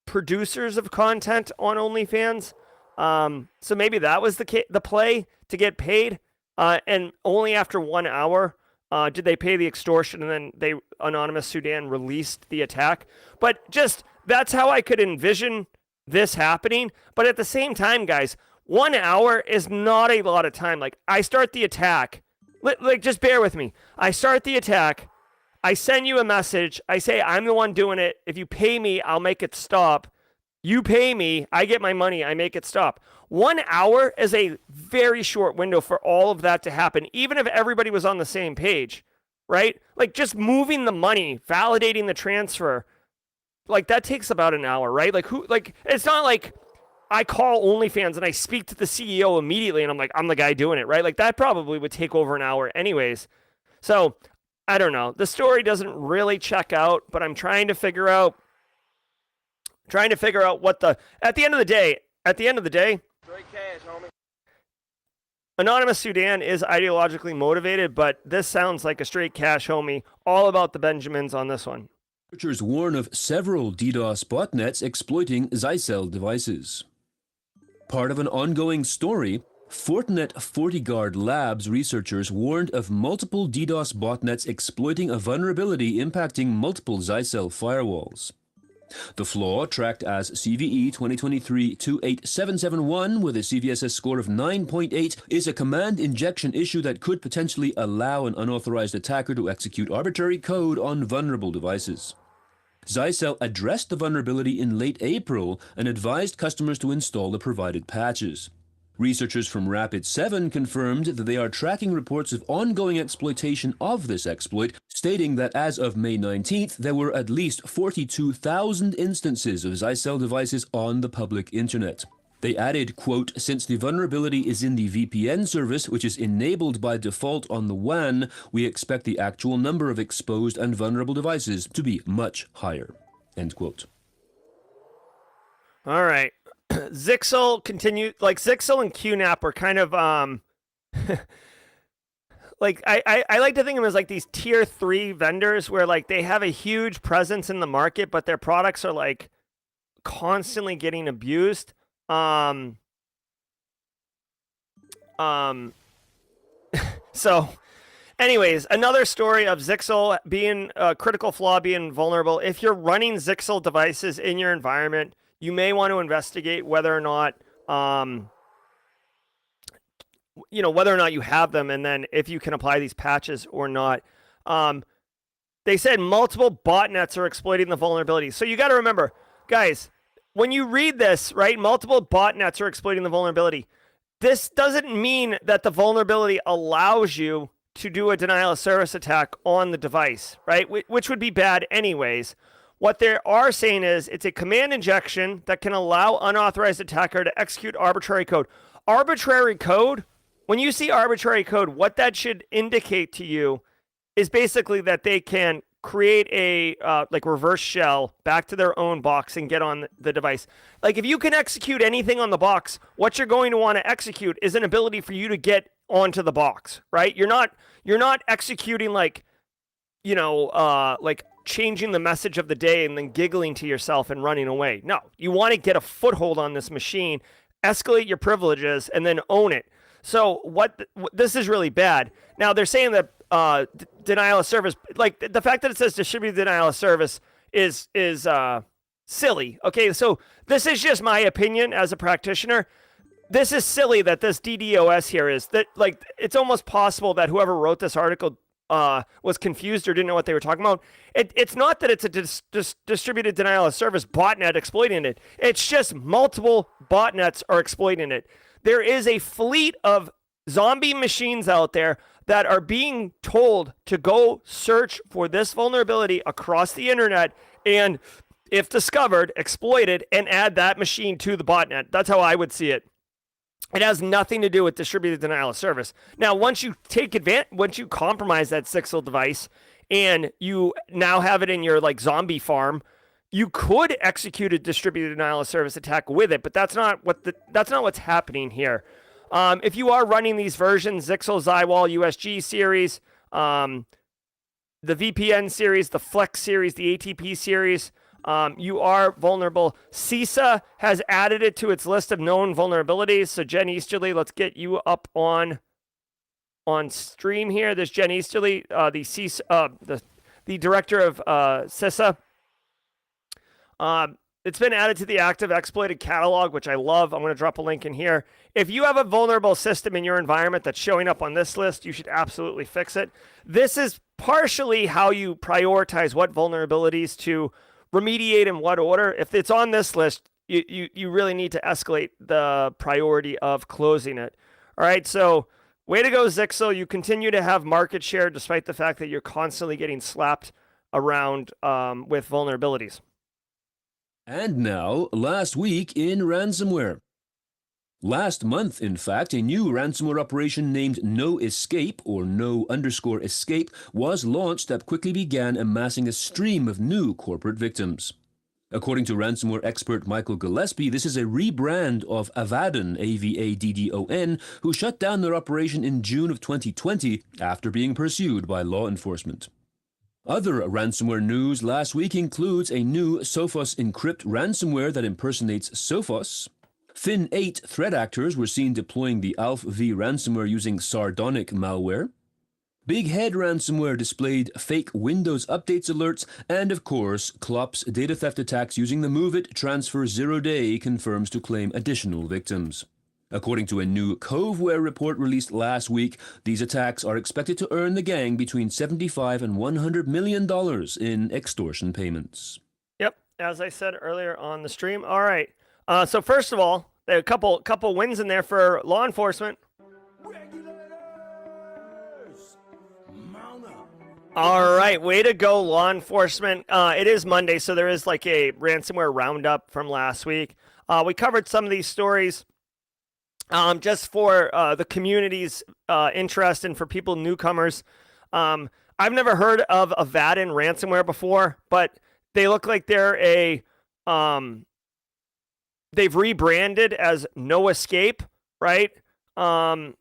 producers of content on OnlyFans. So maybe that was the play to get paid. And only after 1 hour did they pay the extortion, and then Anonymous Sudan released the attack. But just, that's how I could envision this happening. But at the same time, guys, 1 hour is not a lot of time. Like, I start the attack. Like, just bear with me. I start the attack. I send you a message. I say, I'm the one doing it. If you pay me, I'll make it stop. You pay me, I get my money, I make it stop. 1 hour is a very short window for all of that to happen, even if everybody was on the same page, right? Like, just moving the money, validating the transfer, like, that takes about an hour, right? Like, it's not like I call OnlyFans and I speak to the CEO immediately and I'm like, I'm the guy doing it, right? Like, that probably would take over an hour anyways. So, I don't know. The story doesn't really check out, but I'm trying to figure out what at the end of the day, straight cash, homie. Anonymous Sudan is ideologically motivated, but this sounds like a straight cash, homie. All about the Benjamins on this one. Researchers warn of several DDoS botnets exploiting Zycel devices. Part of an ongoing story, Fortinet FortiGuard Labs researchers warned of multiple DDoS botnets exploiting a vulnerability impacting multiple Zycel firewalls. The flaw, tracked as CVE 2023-28771 with a CVSS score of 9.8, is a command injection issue that could potentially allow an unauthorized attacker to execute arbitrary code on vulnerable devices. Zycel addressed the vulnerability in late April and advised customers to install the provided patches. Researchers from Rapid7 confirmed that they are tracking reports of ongoing exploitation of this exploit, stating that as of May 19th, there were at least 42,000 instances of Zycel devices on the public internet. They added, quote, since the vulnerability is in the VPN service, which is enabled by default on the WAN, we expect the actual number of exposed and vulnerable devices to be much higher, end quote. All right. Zixel continued, like, Zixel and QNAP are kind of like, I like to think of them as like these tier 3 vendors where, like, they have a huge presence in the market, but their products are like constantly getting abused. So anyways, another story of Zixel being a critical flaw, being vulnerable. If you're running Zixel devices in your environment, you may want to investigate whether or not, whether or not you have them, and then if you can apply these patches or not. They said multiple botnets are exploiting the vulnerability. So you got to remember, guys, when you read this, right, multiple botnets are exploiting the vulnerability. This doesn't mean that the vulnerability allows you to do a denial of service attack on the device, right? Which would be bad anyways. What they are saying is it's a command injection that can allow unauthorized attacker to execute arbitrary code. Arbitrary code, when you see arbitrary code, what that should indicate to you is basically that they can create a like reverse shell back to their own box and get on the device. Like, if you can execute anything on the box, what you're going to want to execute is an ability for you to get onto the box, right? You're not executing like, like changing the message of the day and then giggling to yourself and running away. No, you want to get a foothold on this machine, escalate your privileges, and then own it. So this is really bad. Now they're saying that denial of service, like the fact that it says distributed denial of service is silly. Okay, so this is just my opinion as a practitioner. This is silly that this DDoS here is that, like, it's almost possible that whoever wrote this article was confused or didn't know what they were talking about. It's not that it's a distributed denial of service botnet exploiting it. It's just multiple botnets are exploiting it. There is a fleet of zombie machines out there that are being told to go search for this vulnerability across the internet and, if discovered, exploit it and add that machine to the botnet. That's how I would see it. It has nothing to do with distributed denial of service. Now, once you compromise that Sixel device and you now have it in your like zombie farm, you could execute a distributed denial of service attack with it, but that's not what's happening here. If you are running these versions, Zixel, Zywall, USG series, the VPN series, the Flex series, the ATP series, you are vulnerable. CISA has added it to its list of known vulnerabilities. So Jen Easterly, let's get you up on stream here. There's Jen Easterly, the director of CISA. It's been added to the active exploited catalog, which I love. I'm going to drop a link in here. If you have a vulnerable system in your environment that's showing up on this list, you should absolutely fix it. This is partially how you prioritize what vulnerabilities to remediate in what order. If it's on this list, you really need to escalate the priority of closing it. All right, so way to go, Zixel. You continue to have market share despite the fact that you're constantly getting slapped around with vulnerabilities. And now, last week in ransomware. Last month, in fact, a new ransomware operation named No Escape, or No_Escape, was launched that quickly began amassing a stream of new corporate victims. According to ransomware expert Michael Gillespie, this is a rebrand of Avaddon, AVADDON, who shut down their operation in June of 2020 after being pursued by law enforcement. Other ransomware news last week includes a new Sophos Encrypt ransomware that impersonates Sophos. Fin8 threat actors were seen deploying the ALF-V ransomware using sardonic malware. Big Head ransomware displayed fake Windows updates alerts, and of course, Klopp's data theft attacks using the Move It Transfer 0-day confirms to claim additional victims. According to a new Coveware report released last week, these attacks are expected to earn the gang between $75 and $100 million in extortion payments. Yep, as I said earlier on the stream. All right. So first of all, there are a couple wins in there for law enforcement. All right, way to go, law enforcement. It is Monday, so there is like a ransomware roundup from last week. We covered some of these stories just for the community's interest and for people newcomers. I've never heard of Avaddon ransomware before, but they look like they're they've rebranded as No Escape, right? Or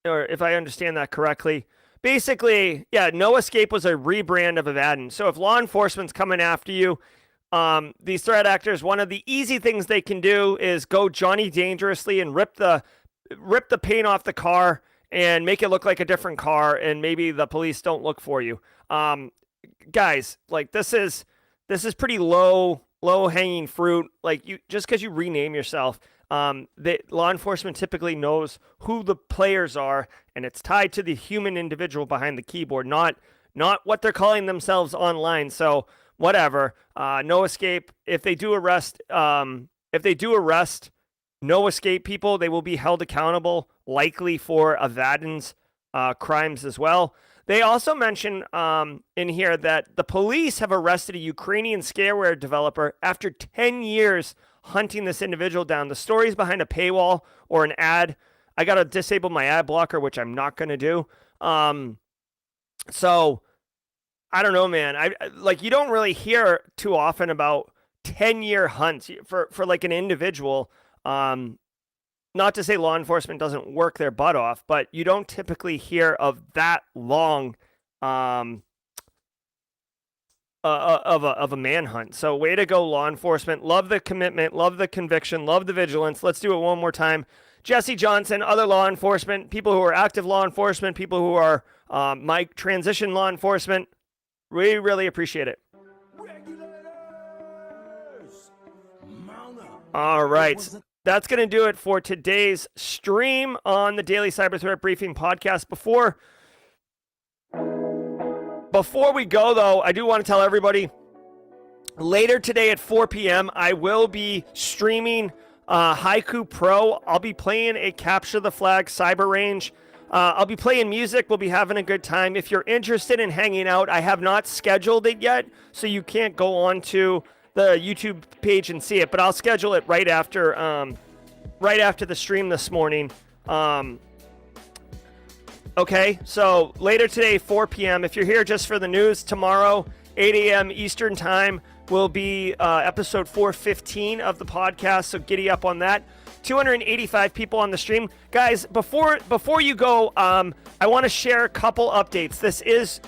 if I understand that correctly. Basically, yeah, No Escape was a rebrand of Avaddon. So if law enforcement's coming after you, these threat actors, one of the easy things they can do is go Johnny Dangerously and rip the paint off the car and make it look like a different car, and maybe the police don't look for you. Guys, like this is pretty low hanging fruit. Like you, just because you rename yourself, the law enforcement typically knows who the players are, and it's tied to the human individual behind the keyboard, not what they're calling themselves online. So whatever. No Escape. If they do arrest No Escape people, they will be held accountable, likely for Avaddon's crimes as well. They also mention in here that the police have arrested a Ukrainian scareware developer after 10 years hunting this individual down. The story's behind a paywall or an ad. I got to disable my ad blocker, which I'm not going to do. So I don't know, man. I like, you don't really hear too often about 10-year hunts for like an individual. Not to say law enforcement doesn't work their butt off, but you don't typically hear of that long of a manhunt. So way to go, law enforcement. Love the commitment, love the conviction, love the vigilance. Let's do it one more time. Jesse Johnson, other law enforcement, people who are active law enforcement, people who are my transition law enforcement. We really appreciate it. All right. That's going to do it for today's stream on the Daily Cyber Threat Briefing podcast. Before we go, though, I do want to tell everybody, later today at 4 p.m., I will be streaming Haiku Pro. I'll be playing a Capture the Flag cyber range. I'll be playing music. We'll be having a good time. If you're interested in hanging out, I have not scheduled it yet, so you can't go on to the YouTube page and see it, but I'll schedule it right after the stream this morning. Okay, so later today, 4 p.m. If you're here just for the news, tomorrow, 8 a.m. Eastern time, will be episode 415 of the podcast, so giddy up on that. 285 people on the stream. Guys, before you go, I want to share a couple updates. This is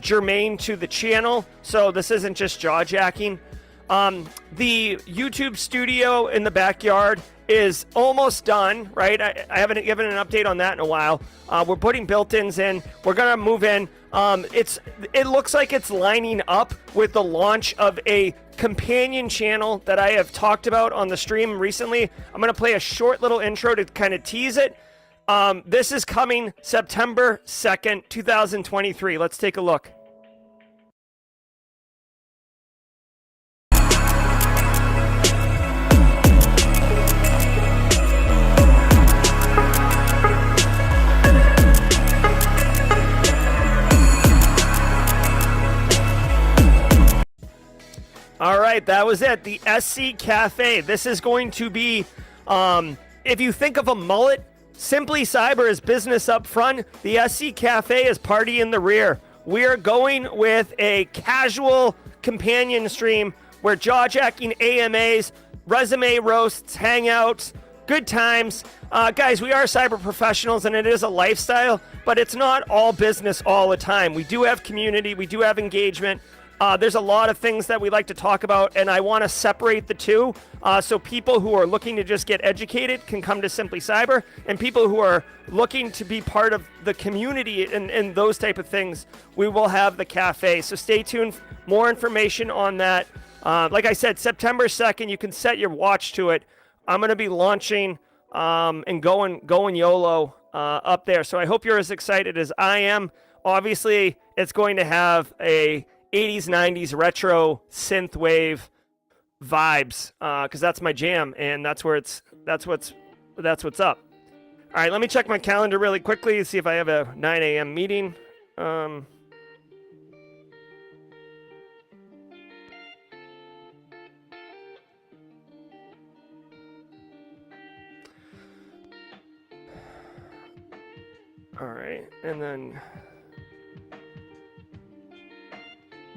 germane to the channel, so this isn't just jaw-jacking. The YouTube studio in the backyard is almost done, right? I haven't given an update on that in a while. We're putting built-ins in. We're gonna move in. It looks like it's lining up with the launch of a companion channel that I have talked about on the stream recently. I'm gonna play a short little intro to kind of tease it. This is coming September 2nd, 2023. Let's take a look. All right, that was it. The SC Cafe. This is going to be, if you think of a mullet, Simply Cyber is business up front. The SC Cafe is party in the rear. We are going with a casual companion stream where jaw-jacking AMAs, resume roasts, hangouts, good times. Guys, we are cyber professionals and it is a lifestyle, but it's not all business all the time. We do have community. We do have engagement. There's a lot of things that we like to talk about, and I want to separate the two so people who are looking to just get educated can come to Simply Cyber, and people who are looking to be part of the community and those type of things, we will have the cafe. So stay tuned. More information on that. Like I said, September 2nd, you can set your watch to it. I'm going to be launching and going YOLO up there. So I hope you're as excited as I am. Obviously, it's going to have a 80s, 90s retro synthwave vibes, because that's my jam, and that's what's up. All right, let me check my calendar really quickly to see if I have a 9 a.m. meeting. All right, and then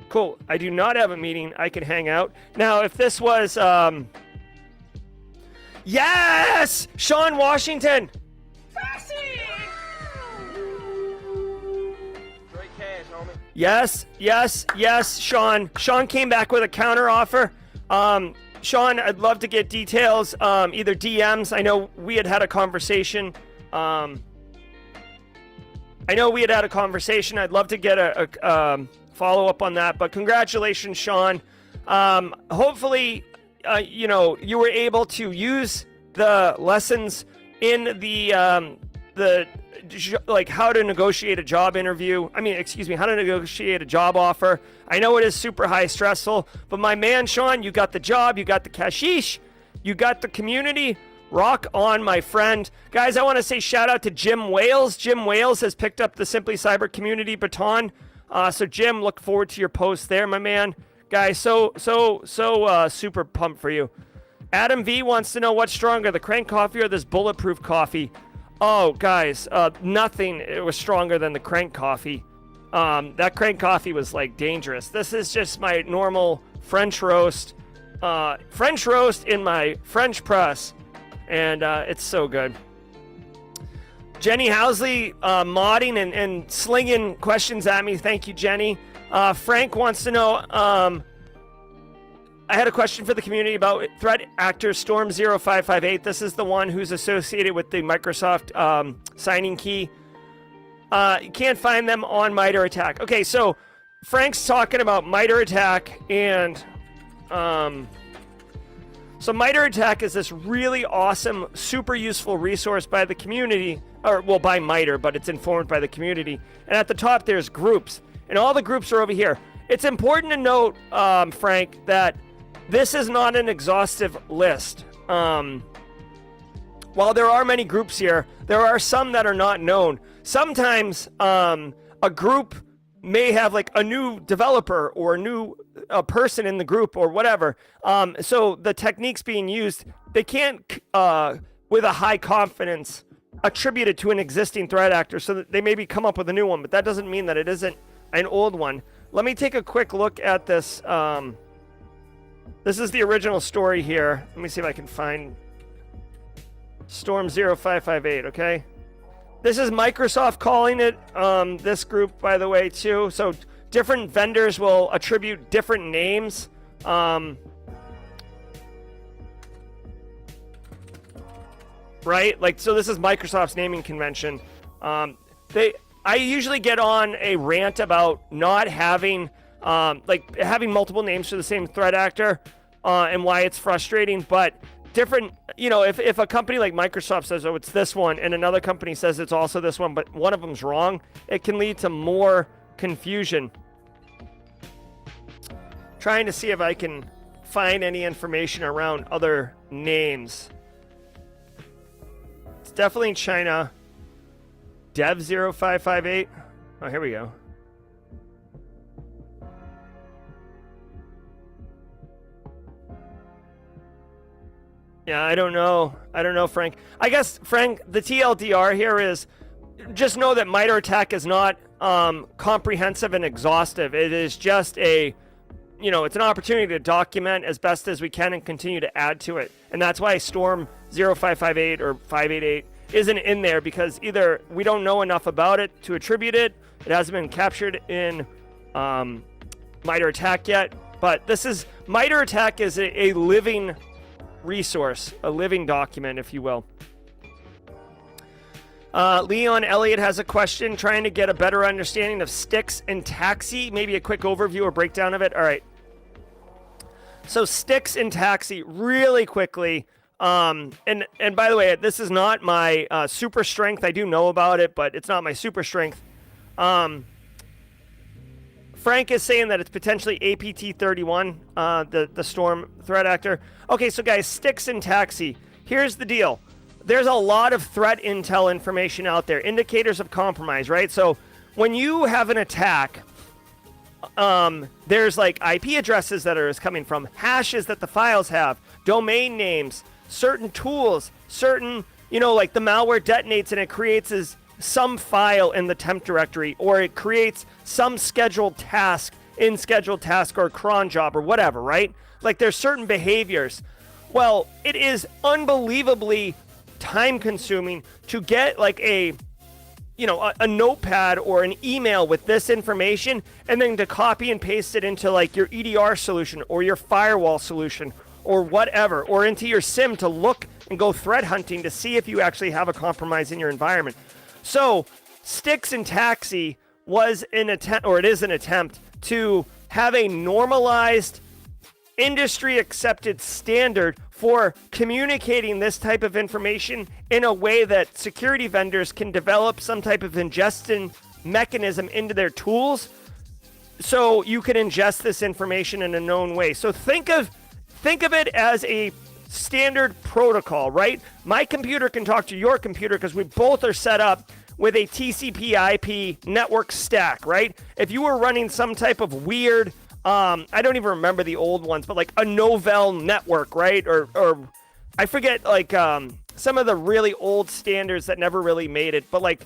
cool. I do not have a meeting. I can hang out. Now, if this was, yes! Sean Washington! Great cash, homie. Yes, Sean. Sean came back with a counter offer. Sean, I'd love to get details, either DMs. I know we had a conversation. I'd love to get a follow up on that, but congratulations, Sean. Hopefully, you were able to use the lessons in the how to negotiate a job interview. How to negotiate a job offer. I know it is super high stressful, but my man, Sean, you got the job, you got the cashish, you got the community. Rock on, my friend. Guys, I want to say shout out to Jim Wales. Jim Wales has picked up the Simply Cyber community baton. So Jim, look forward to your post there, my man. Guys, so super pumped for you. Adam V wants to know what's stronger, the crank coffee or this bulletproof coffee. Oh, guys, nothing was stronger than the crank coffee. That crank coffee was like dangerous. This is just my normal French roast. French roast in my French press. And it's so good. Jenny Housley modding and slinging questions at me. Thank you, Jenny. Frank wants to know, I had a question for the community about threat actor Storm 0558. This is the one who's associated with the Microsoft signing key. You can't find them on MITRE ATT&CK. Okay, so Frank's talking about MITRE ATT&CK, and so MITRE ATT&CK is this really awesome, super useful resource by the community, or well, by MITRE, but it's informed by the community. And at the top, there's groups, and all the groups are over here. It's important to note, Frank, that this is not an exhaustive list. While there are many groups here, there are some that are not known. Sometimes a group may have like a new developer or a new person in the group or whatever. So the techniques being used, they can't, with a high confidence, attribute it to an existing threat actor, so that they maybe come up with a new one, but that doesn't mean that it isn't an old one. Let me take a quick look at this. This is the original story here. Let me see if I can find Storm 0558, okay? This is Microsoft calling it, this group, by the way, too. So different vendors will attribute different names. Right? Like, so this is Microsoft's naming convention. I usually get on a rant about not having, having multiple names for the same threat actor, and why it's frustrating, but different, if a company like Microsoft says, oh, it's this one, and another company says it's also this one, but one of them's wrong, it can lead to more confusion. Trying to see if I can find any information around other names. It's definitely in China. Dev 0558. Oh, here we go. Yeah, I don't know, Frank. I guess, Frank, the TLDR here is just know that MITRE ATT&CK is not comprehensive and exhaustive. It is just it's an opportunity to document as best as we can and continue to add to it. And that's why Storm 0558 or 588 isn't in there, because either we don't know enough about it to attribute it, it hasn't been captured in MITRE ATT&CK yet. But MITRE ATT&CK is a living resource, a living document, if you will. Leon Elliott has a question, trying to get a better understanding of Styx and Taxi. Maybe a quick overview or breakdown of it. All right. So Styx and Taxi, really quickly. And by the way, this is not my super strength. I do know about it, but it's not my super strength. Frank is saying that it's potentially APT-31, the Storm threat actor. Okay, so guys, Styx and Taxi. Here's the deal. There's a lot of threat intel information out there, indicators of compromise, right? So when you have an attack, there's like IP addresses that are coming from, hashes that the files have, domain names, certain tools, certain, like the malware detonates and it creates some file in the temp directory, or it creates some scheduled task in scheduled task or cron job or whatever, right? Like there's certain behaviors. Well, it is unbelievably time consuming to get like a notepad or an email with this information and then to copy and paste it into like your EDR solution or your firewall solution or whatever, or into your SIM to look and go threat hunting to see if you actually have a compromise in your environment. So Styx and Taxi was an attempt, or it is an attempt, to have a normalized, industry accepted standard for communicating this type of information in a way that security vendors can develop some type of ingestion mechanism into their tools, so you can ingest this information in a known way. So think of it as a standard protocol, right? My computer can talk to your computer because we both are set up with a TCP/IP network stack, right? If you were running some type of weird, I don't even remember the old ones, but like a Novell network, right? Or I forget, like some of the really old standards that never really made it. But like,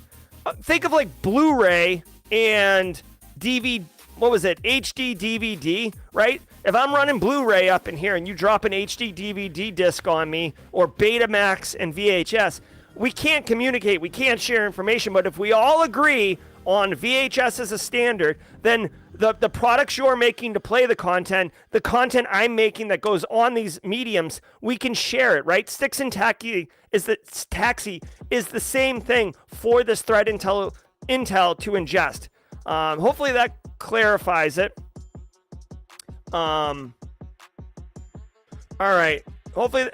think of like Blu-ray and DVD. What was it? HD DVD, right? If I'm running Blu-ray up in here and you drop an HD DVD disc on me, or Betamax and VHS, we can't communicate, we can't share information. But if we all agree on VHS as a standard, then the products you're making to play the content I'm making that goes on these mediums, we can share it, right? Sticks and Taxi is the same thing for this threat intel to ingest. Hopefully that clarifies it. All right. Hopefully,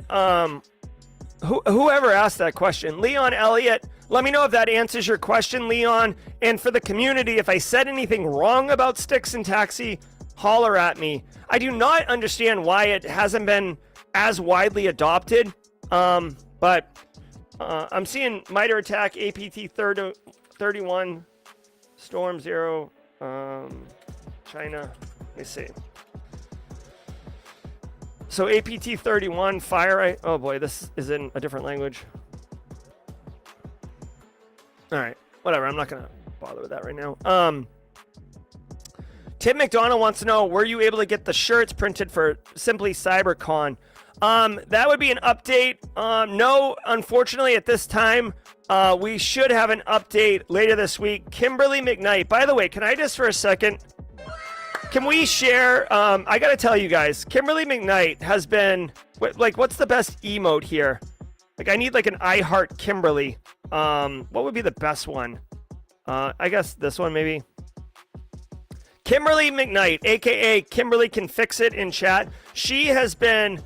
whoever asked that question, Leon Elliott, let me know if that answers your question, Leon. And for the community, if I said anything wrong about Sticks and Taxi, holler at me. I do not understand why it hasn't been as widely adopted, but I'm seeing MITRE ATT&CK, APT 31, Storm 0, China. Let me see. So APT 31, FireEye. Oh boy, this is in a different language. All right, whatever. I'm not gonna bother with that right now. Tim McDonald wants to know: were you able to get the shirts printed for Simply CyberCon? That would be an update. No, unfortunately, at this time, we should have an update later this week. Kimberly McKnight. By the way, can I just for a second? Can we share? I gotta tell you guys, Kimberly McKnight has been like, what's the best emote here? Like, I need like an I Heart Kimberly. What would be the best one? I guess this one maybe. Kimberly McKnight, aka Kimberly Can Fix It in chat. She has been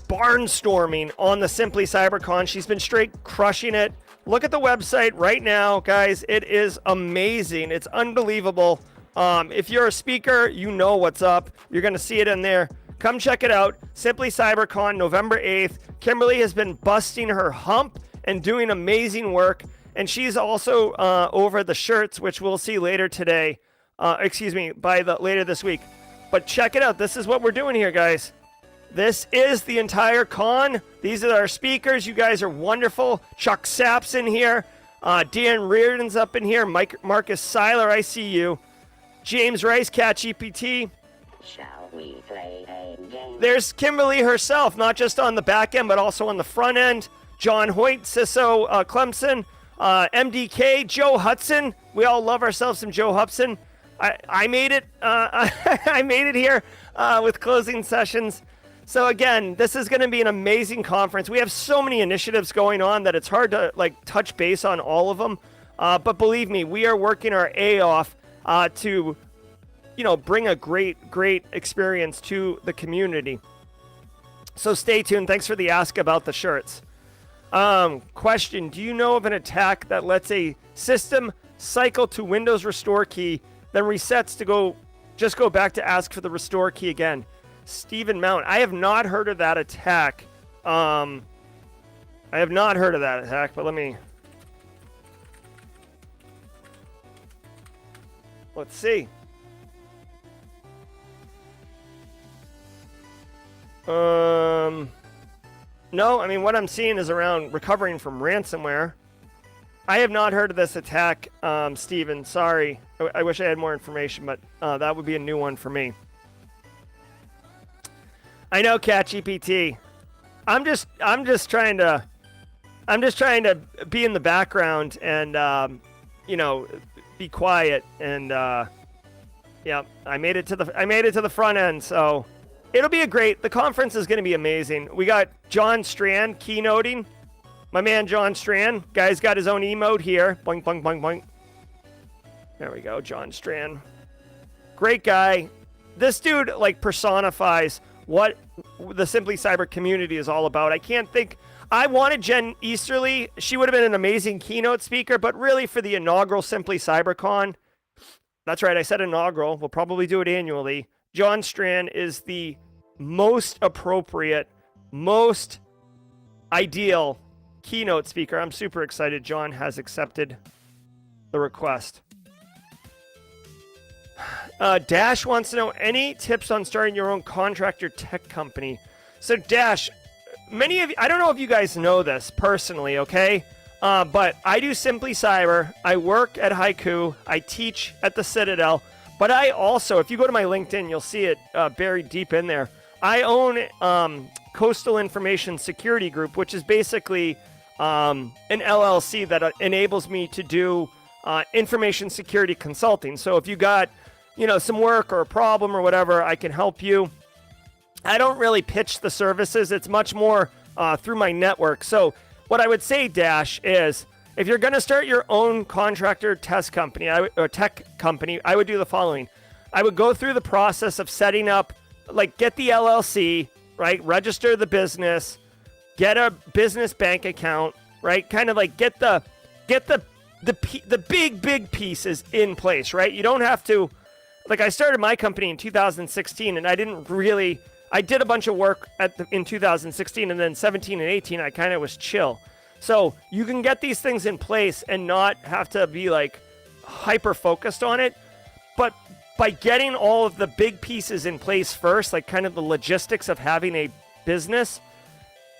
barnstorming on the Simply CyberCon. She's been straight crushing it. Look at the website right now, guys. It is amazing. It's unbelievable. If you're a speaker, you know what's up. You're going to see it in there. Come check it out. Simply CyberCon, November 8th. Kimberly has been busting her hump and doing amazing work. And she's also over the shirts, which we'll see later today. Later this week. But check it out. This is what we're doing here, guys. This is the entire con. These are our speakers. You guys are wonderful. Chuck Sapp's in here. Dan Reardon's up in here. Marcus Seiler, I see you. James Rice, CatGPT. Shall we play a game? There's Kimberly herself, not just on the back end, but also on the front end. John Hoyt, Ciso Clemson, MDK, Joe Hudson. We all love ourselves some Joe Hudson. I made it. I made it here with closing sessions. So again, this is going to be an amazing conference. We have so many initiatives going on that it's hard to like touch base on all of them. But believe me, we are working our A off to, bring a great experience to the community. So stay tuned. Thanks for the ask about the shirts. Question: do you know of an attack that lets a system cycle to Windows restore key, then resets to go back to ask for the restore key again? Stephen Mount. I have not heard of that attack. But let me... Let's see. No, I mean, what I'm seeing is around recovering from ransomware. I have not heard of this attack, Steven. Sorry. I wish I had more information, but that would be a new one for me. I know, CatGPT. I'm just trying to be in the background and be quiet, and yeah, I made it to the front end, so it'll be the conference is going to be amazing. We got John Strand keynoting. My man John Strand, guy's got his own emote here. Boing, boing, boing, boing. There we go, John Strand. Great guy. This dude personifies what the Simply Cyber community is all about. I wanted Jen Easterly. She would have been an amazing keynote speaker, but really for the inaugural Simply CyberCon, that's right, I said inaugural. We'll probably do it annually. John Strand is the most appropriate, most ideal keynote speaker. I'm super excited John has accepted the request. Dash wants to know any tips on starting your own contractor tech company. So Dash, many of you, I don't know if you guys know this personally, okay? But I do Simply Cyber. I work at Haiku. I teach at the Citadel. But I also, if you go to my LinkedIn, you'll see it buried deep in there. I own Coastal Information Security Group, which is basically an LLC that enables me to do information security consulting. So if you got, some work or a problem or whatever, I can help you. I don't really pitch the services. It's much more through my network. So what I would say, Dash, is if you're going to start your own contractor test company or tech company, I would do the following. I would go through the process of setting up, get the LLC, right? Register the business, get a business bank account, right? Kind of get the big pieces in place, right? You don't have to, I started my company in 2016 and I did a bunch of work in 2016, and then 17 and 18, I kind of was chill. So you can get these things in place and not have to be hyper focused on it. But by getting all of the big pieces in place first, kind of the logistics of having a business,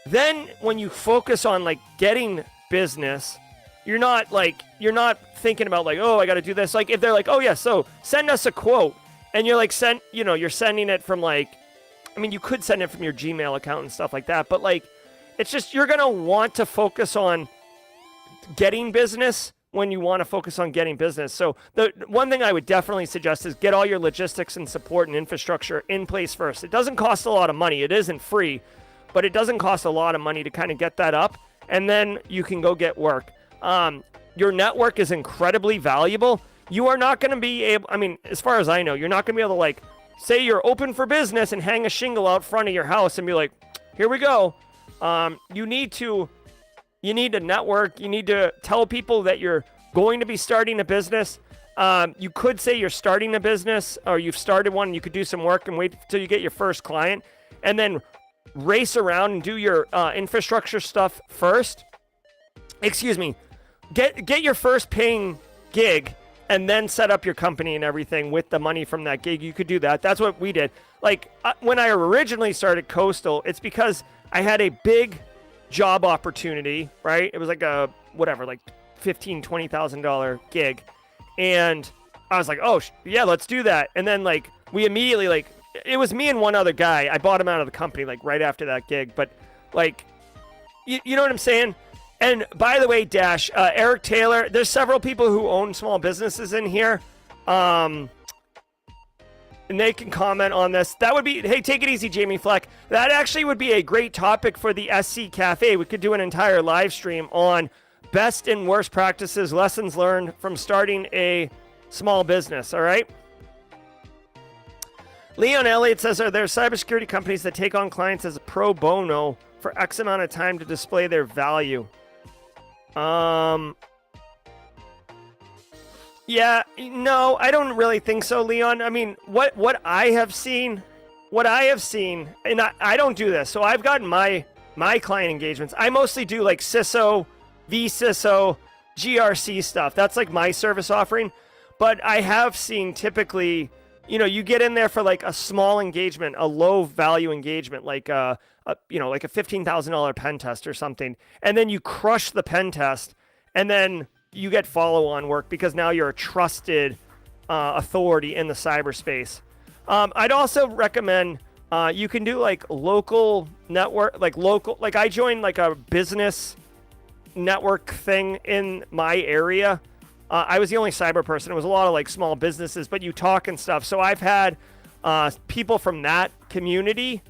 then when you focus on getting business, you're not thinking about oh, I got to do this. If they're oh yeah, so send us a quote, and you're you're sending it from you could send it from your Gmail account and stuff like that, but it's just you're going to want to focus on getting business when you want to focus on getting business. So the one thing I would definitely suggest is get all your logistics and support and infrastructure in place first. It doesn't cost a lot of money. It isn't free, but it doesn't cost a lot of money to kind of get that up, and then you can go get work. Your network is incredibly valuable. You are not going to be able, as far as I know, you're not going to be able to say you're open for business and hang a shingle out front of your house and be here we go. You need to network. You need to tell people that you're going to be starting a business. You could say you're starting a business or you've started one and you could do some work and wait till you get your first client and then race around and do your infrastructure stuff first. Excuse me. Get your first paying gig and then set up your company and everything with the money from that gig. You could do that. That's what we did. When I originally started Coastal, it's because I had a big job opportunity, right? It was a $15,000, $20,000 gig. And I was oh, yeah, let's do that. And then we immediately, it was me and one other guy. I bought him out of the company right after that gig. But you know what I'm saying? And by the way, Dash, Eric Taylor, there's several people who own small businesses in here. And they can comment on this. That would be, hey, take it easy, Jamie Fleck. That actually would be a great topic for the SC Cafe. We could do an entire live stream on best and worst practices, lessons learned from starting a small business, all right? Leon Elliott says, are there cybersecurity companies that take on clients as a pro bono for X amount of time to display their value? Yeah, no, I don't really think so, Leon. What I have seen, and I don't do this. So I've gotten my client engagements. I mostly do CISO, vCISO, GRC stuff. That's my service offering. But I have seen typically, you get in there for a small engagement, a low value engagement, like a $15,000 pen test or something. And then you crush the pen test and then you get follow-on work because now you're a trusted authority in the cyberspace. I'd also recommend you can do local network, I joined a business network thing in my area. I was the only cyber person. It was a lot of small businesses, but you talk and stuff. So I've had people from that community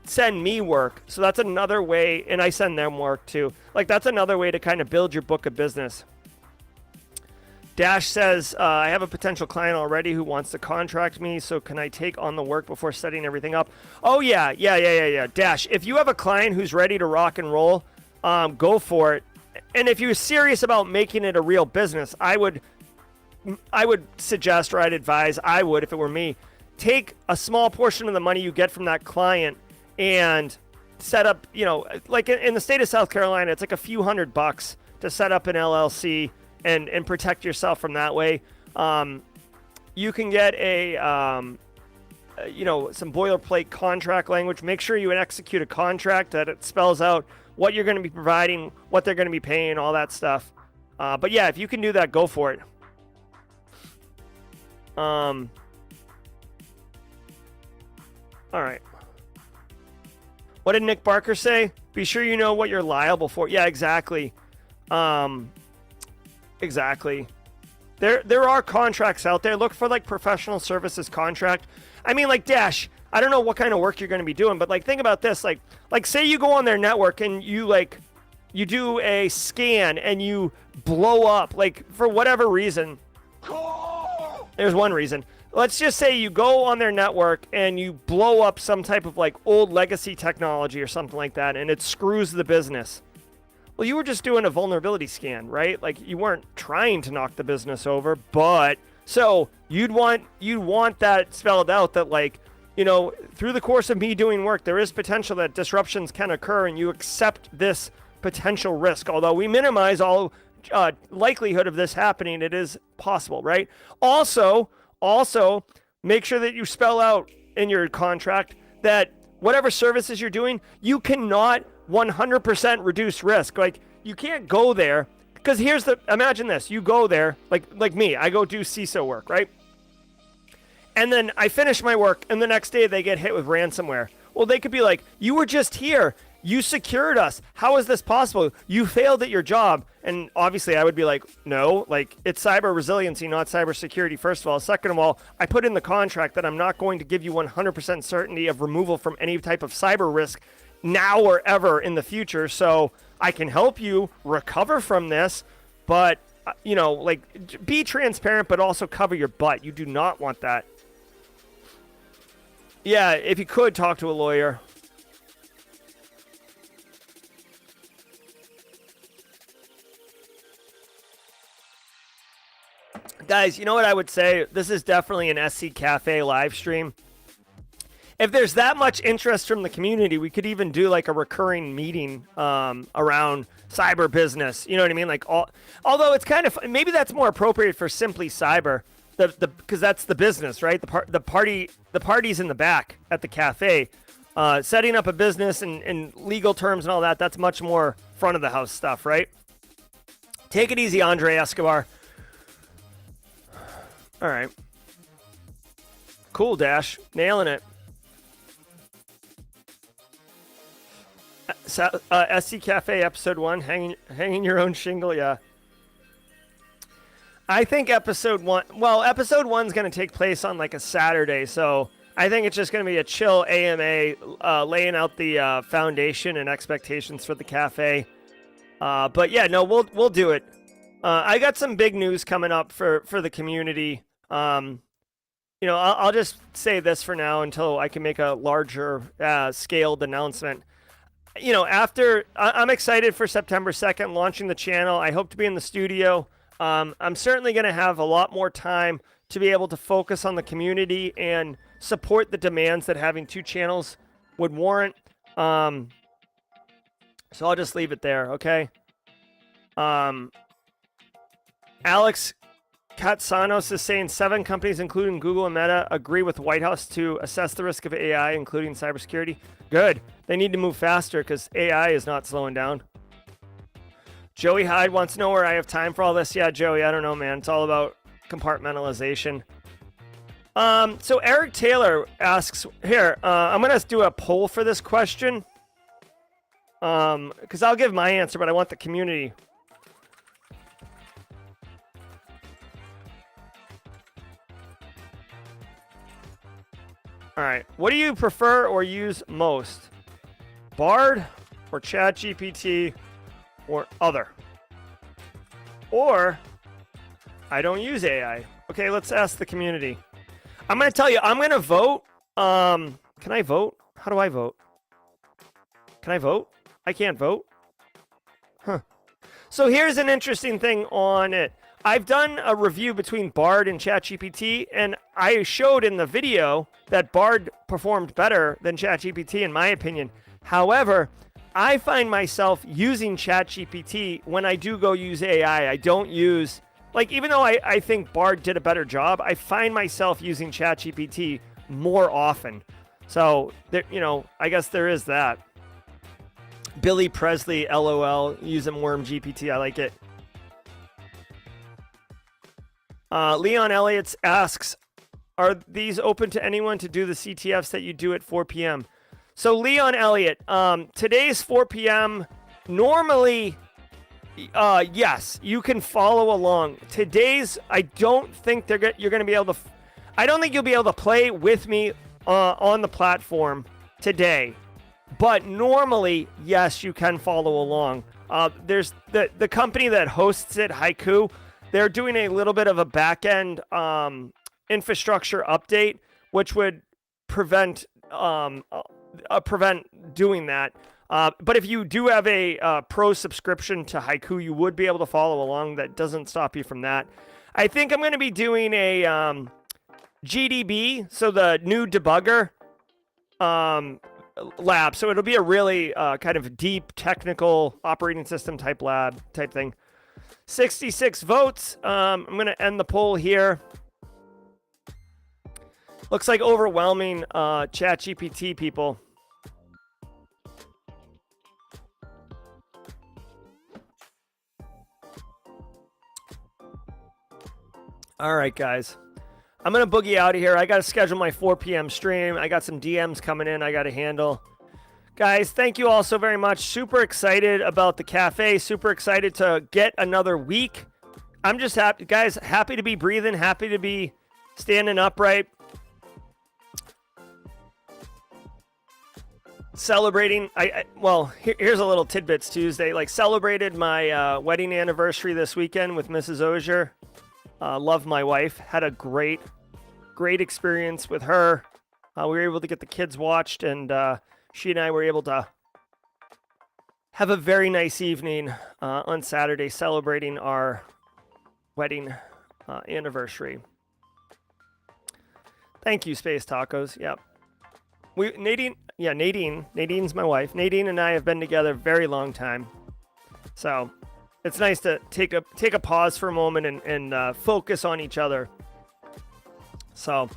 send me work. So that's another way, and I send them work too. That's another way to kind of build your book of business. Dash says, I have a potential client already who wants to contract me, so can I take on the work before setting everything up? Oh, yeah. Dash, if you have a client who's ready to rock and roll, go for it. And if you're serious about making it a real business, I would suggest, or I'd advise, if it were me, take a small portion of the money you get from that client and set up, in the state of South Carolina, it's a few $100 to set up an LLC and protect yourself from that way. You can get some boilerplate contract language. Make sure you execute a contract that it spells out what you're going to be providing, what they're going to be paying, all that stuff. But yeah, if you can do that, go for it. All right. What did Nick Barker say? Be sure you know what you're liable for. Yeah, exactly. Exactly. There are contracts out there. Look for like professional services contract. I mean, like Dash, I don't know what kind of work you're going to be doing, but like think about this. Like say you go on their network and you do a scan and you blow up, like for whatever reason. There's one reason. Let's just say you go on their network and you blow up some type of like old legacy technology or something like that, and it screws the business. Well, you were just doing a vulnerability scan, right? Like you weren't trying to knock the business over, but so you'd want that spelled out that like, you know, through the course of me doing work, there is potential that disruptions can occur and you accept this potential risk. Although we minimize all likelihood of this happening, it is possible, right? Also, make sure that you spell out in your contract that whatever services you're doing, you cannot 100% reduce risk. Like you can't go there because imagine this, you go there like me, I go do CISO work, right? And then I finish my work and the next day they get hit with ransomware. Well, they could be like, you were just here. You secured us. How is this possible? You failed at your job. And obviously I would be like, no, like it's cyber resiliency, not cybersecurity. First of all. Second of all, I put in the contract that I'm not going to give you 100% certainty of removal from any type of cyber risk now or ever in the future. So I can help you recover from this, but you know, like be transparent, but also cover your butt. You do not want that. Yeah, if you could talk to a lawyer. Guys, you know what I would say? This is definitely an SC Cafe live stream. If there's that much interest from the community, we could even do like a recurring meeting around cyber business. You know what I mean? Like, although it's kind of maybe that's more appropriate for Simply Cyber, because that's the business, right? The party's in the back at the cafe, setting up a business and legal terms and all that. That's much more front of the house stuff, right? Take it easy, Andre Escobar. All right. Cool, Dash. Nailing it. SC Cafe episode 1, hanging your own shingle, yeah. I think episode 1's going to take place on like a Saturday, so I think it's just going to be a chill AMA, laying out the foundation and expectations for the cafe. But yeah, no, we'll do it. I got some big news coming up for the community. You know, I'll just say this for now until I can make a larger scaled announcement. You know, I'm excited for September 2nd, launching the channel. I hope to be in the studio. I'm certainly going to have a lot more time to be able to focus on the community and support the demands that having 2 channels would warrant. So I'll just leave it there, okay? Alex Katsanos is saying 7 companies, including Google and Meta, agree with the White House to assess the risk of AI, including cybersecurity. Good. They need to move faster because AI is not slowing down. Joey Hyde wants to know where I have time for all this. Yeah, Joey, I don't know, man. It's all about compartmentalization. So Eric Taylor asks, here, I'm going to do a poll for this question. Because I'll give my answer, but I want the community. All right. What do you prefer or use most? Bard or ChatGPT or other? Or I don't use AI. Okay, let's ask the community. I'm going to tell you, I'm going to vote. Can I vote? How do I vote? Can I vote? I can't vote. Huh. So here's an interesting thing on it. I've done a review between Bard and ChatGPT, and I showed in the video that Bard performed better than ChatGPT, in my opinion. However, I find myself using ChatGPT when I do go use AI. I don't use, like, even though I think Bard did a better job, I find myself using ChatGPT more often. So, there, you know, I guess there is that. Billy Presley, LOL, using Worm GPT. I like it. Leon Elliott asks, are these open to anyone to do the CTFs that you do at 4 p.m.? So Leon Elliott, today's 4 p.m. Normally Yes, you can follow along. Today's, I don't think you're going to be able to. I don't think you'll be able to play with me on the platform today. But normally, yes, you can follow along. There's the company that hosts it, Haiku. They're doing a little bit of a back-end infrastructure update, which would prevent doing that. But if you do have a pro subscription to Haiku, you would be able to follow along. That doesn't stop you from that. I think I'm going to be doing a GDB, so the new debugger lab. So it'll be a really kind of deep technical operating system type lab type thing. 66 votes. I'm going to end the poll here. Looks like overwhelming ChatGPT people. All right, guys. I'm going to boogie out of here. I got to schedule my 4 p.m. stream. I got some DMs coming in I got to handle. Guys, thank you all so very much. Super excited about the cafe. Super excited to get another week. I'm just happy, guys, happy to be breathing, happy to be standing upright. Celebrating. Here's a little tidbits Tuesday. Like, celebrated my wedding anniversary this weekend with Mrs. Auger. Love my wife. Had a great experience with her. We were able to get the kids watched, and she and I were able to have a very nice evening on Saturday celebrating our wedding anniversary. Thank you, Space Tacos. Yep. Nadine's my wife. Nadine and I have been together a very long time. So it's nice to take a pause for a moment and focus on each other. So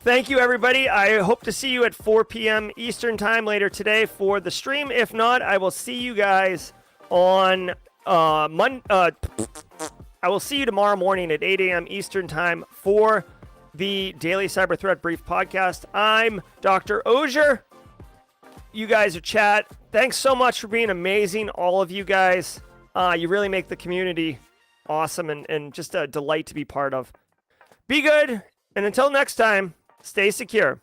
thank you, everybody. I hope to see you at 4 p.m. Eastern time later today for the stream. If not, I will see you guys on I will see you tomorrow morning at 8 a.m. Eastern time for the Daily Cyber Threat Brief podcast. I'm Dr. Auger. You guys are chat. Thanks so much for being amazing, all of you guys. You really make the community awesome and just a delight to be part of. Be good, and until next time, stay secure.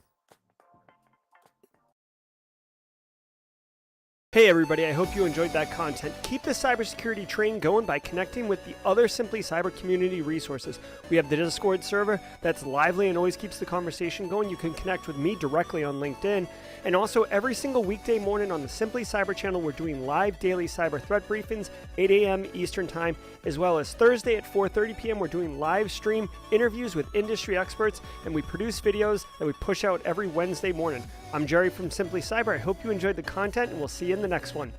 Hey everybody, I hope you enjoyed that content. Keep the cybersecurity train going by connecting with the other Simply Cyber community resources. We have the Discord server that's lively and always keeps the conversation going. You can connect with me directly on LinkedIn. And also every single weekday morning on the Simply Cyber channel, we're doing live daily cyber threat briefings, 8 a.m. Eastern time, as well as Thursday at 4:30 p.m. We're doing live stream interviews with industry experts, and we produce videos that we push out every Wednesday morning. I'm Jerry from Simply Cyber. I hope you enjoyed the content, and we'll see you in the next one.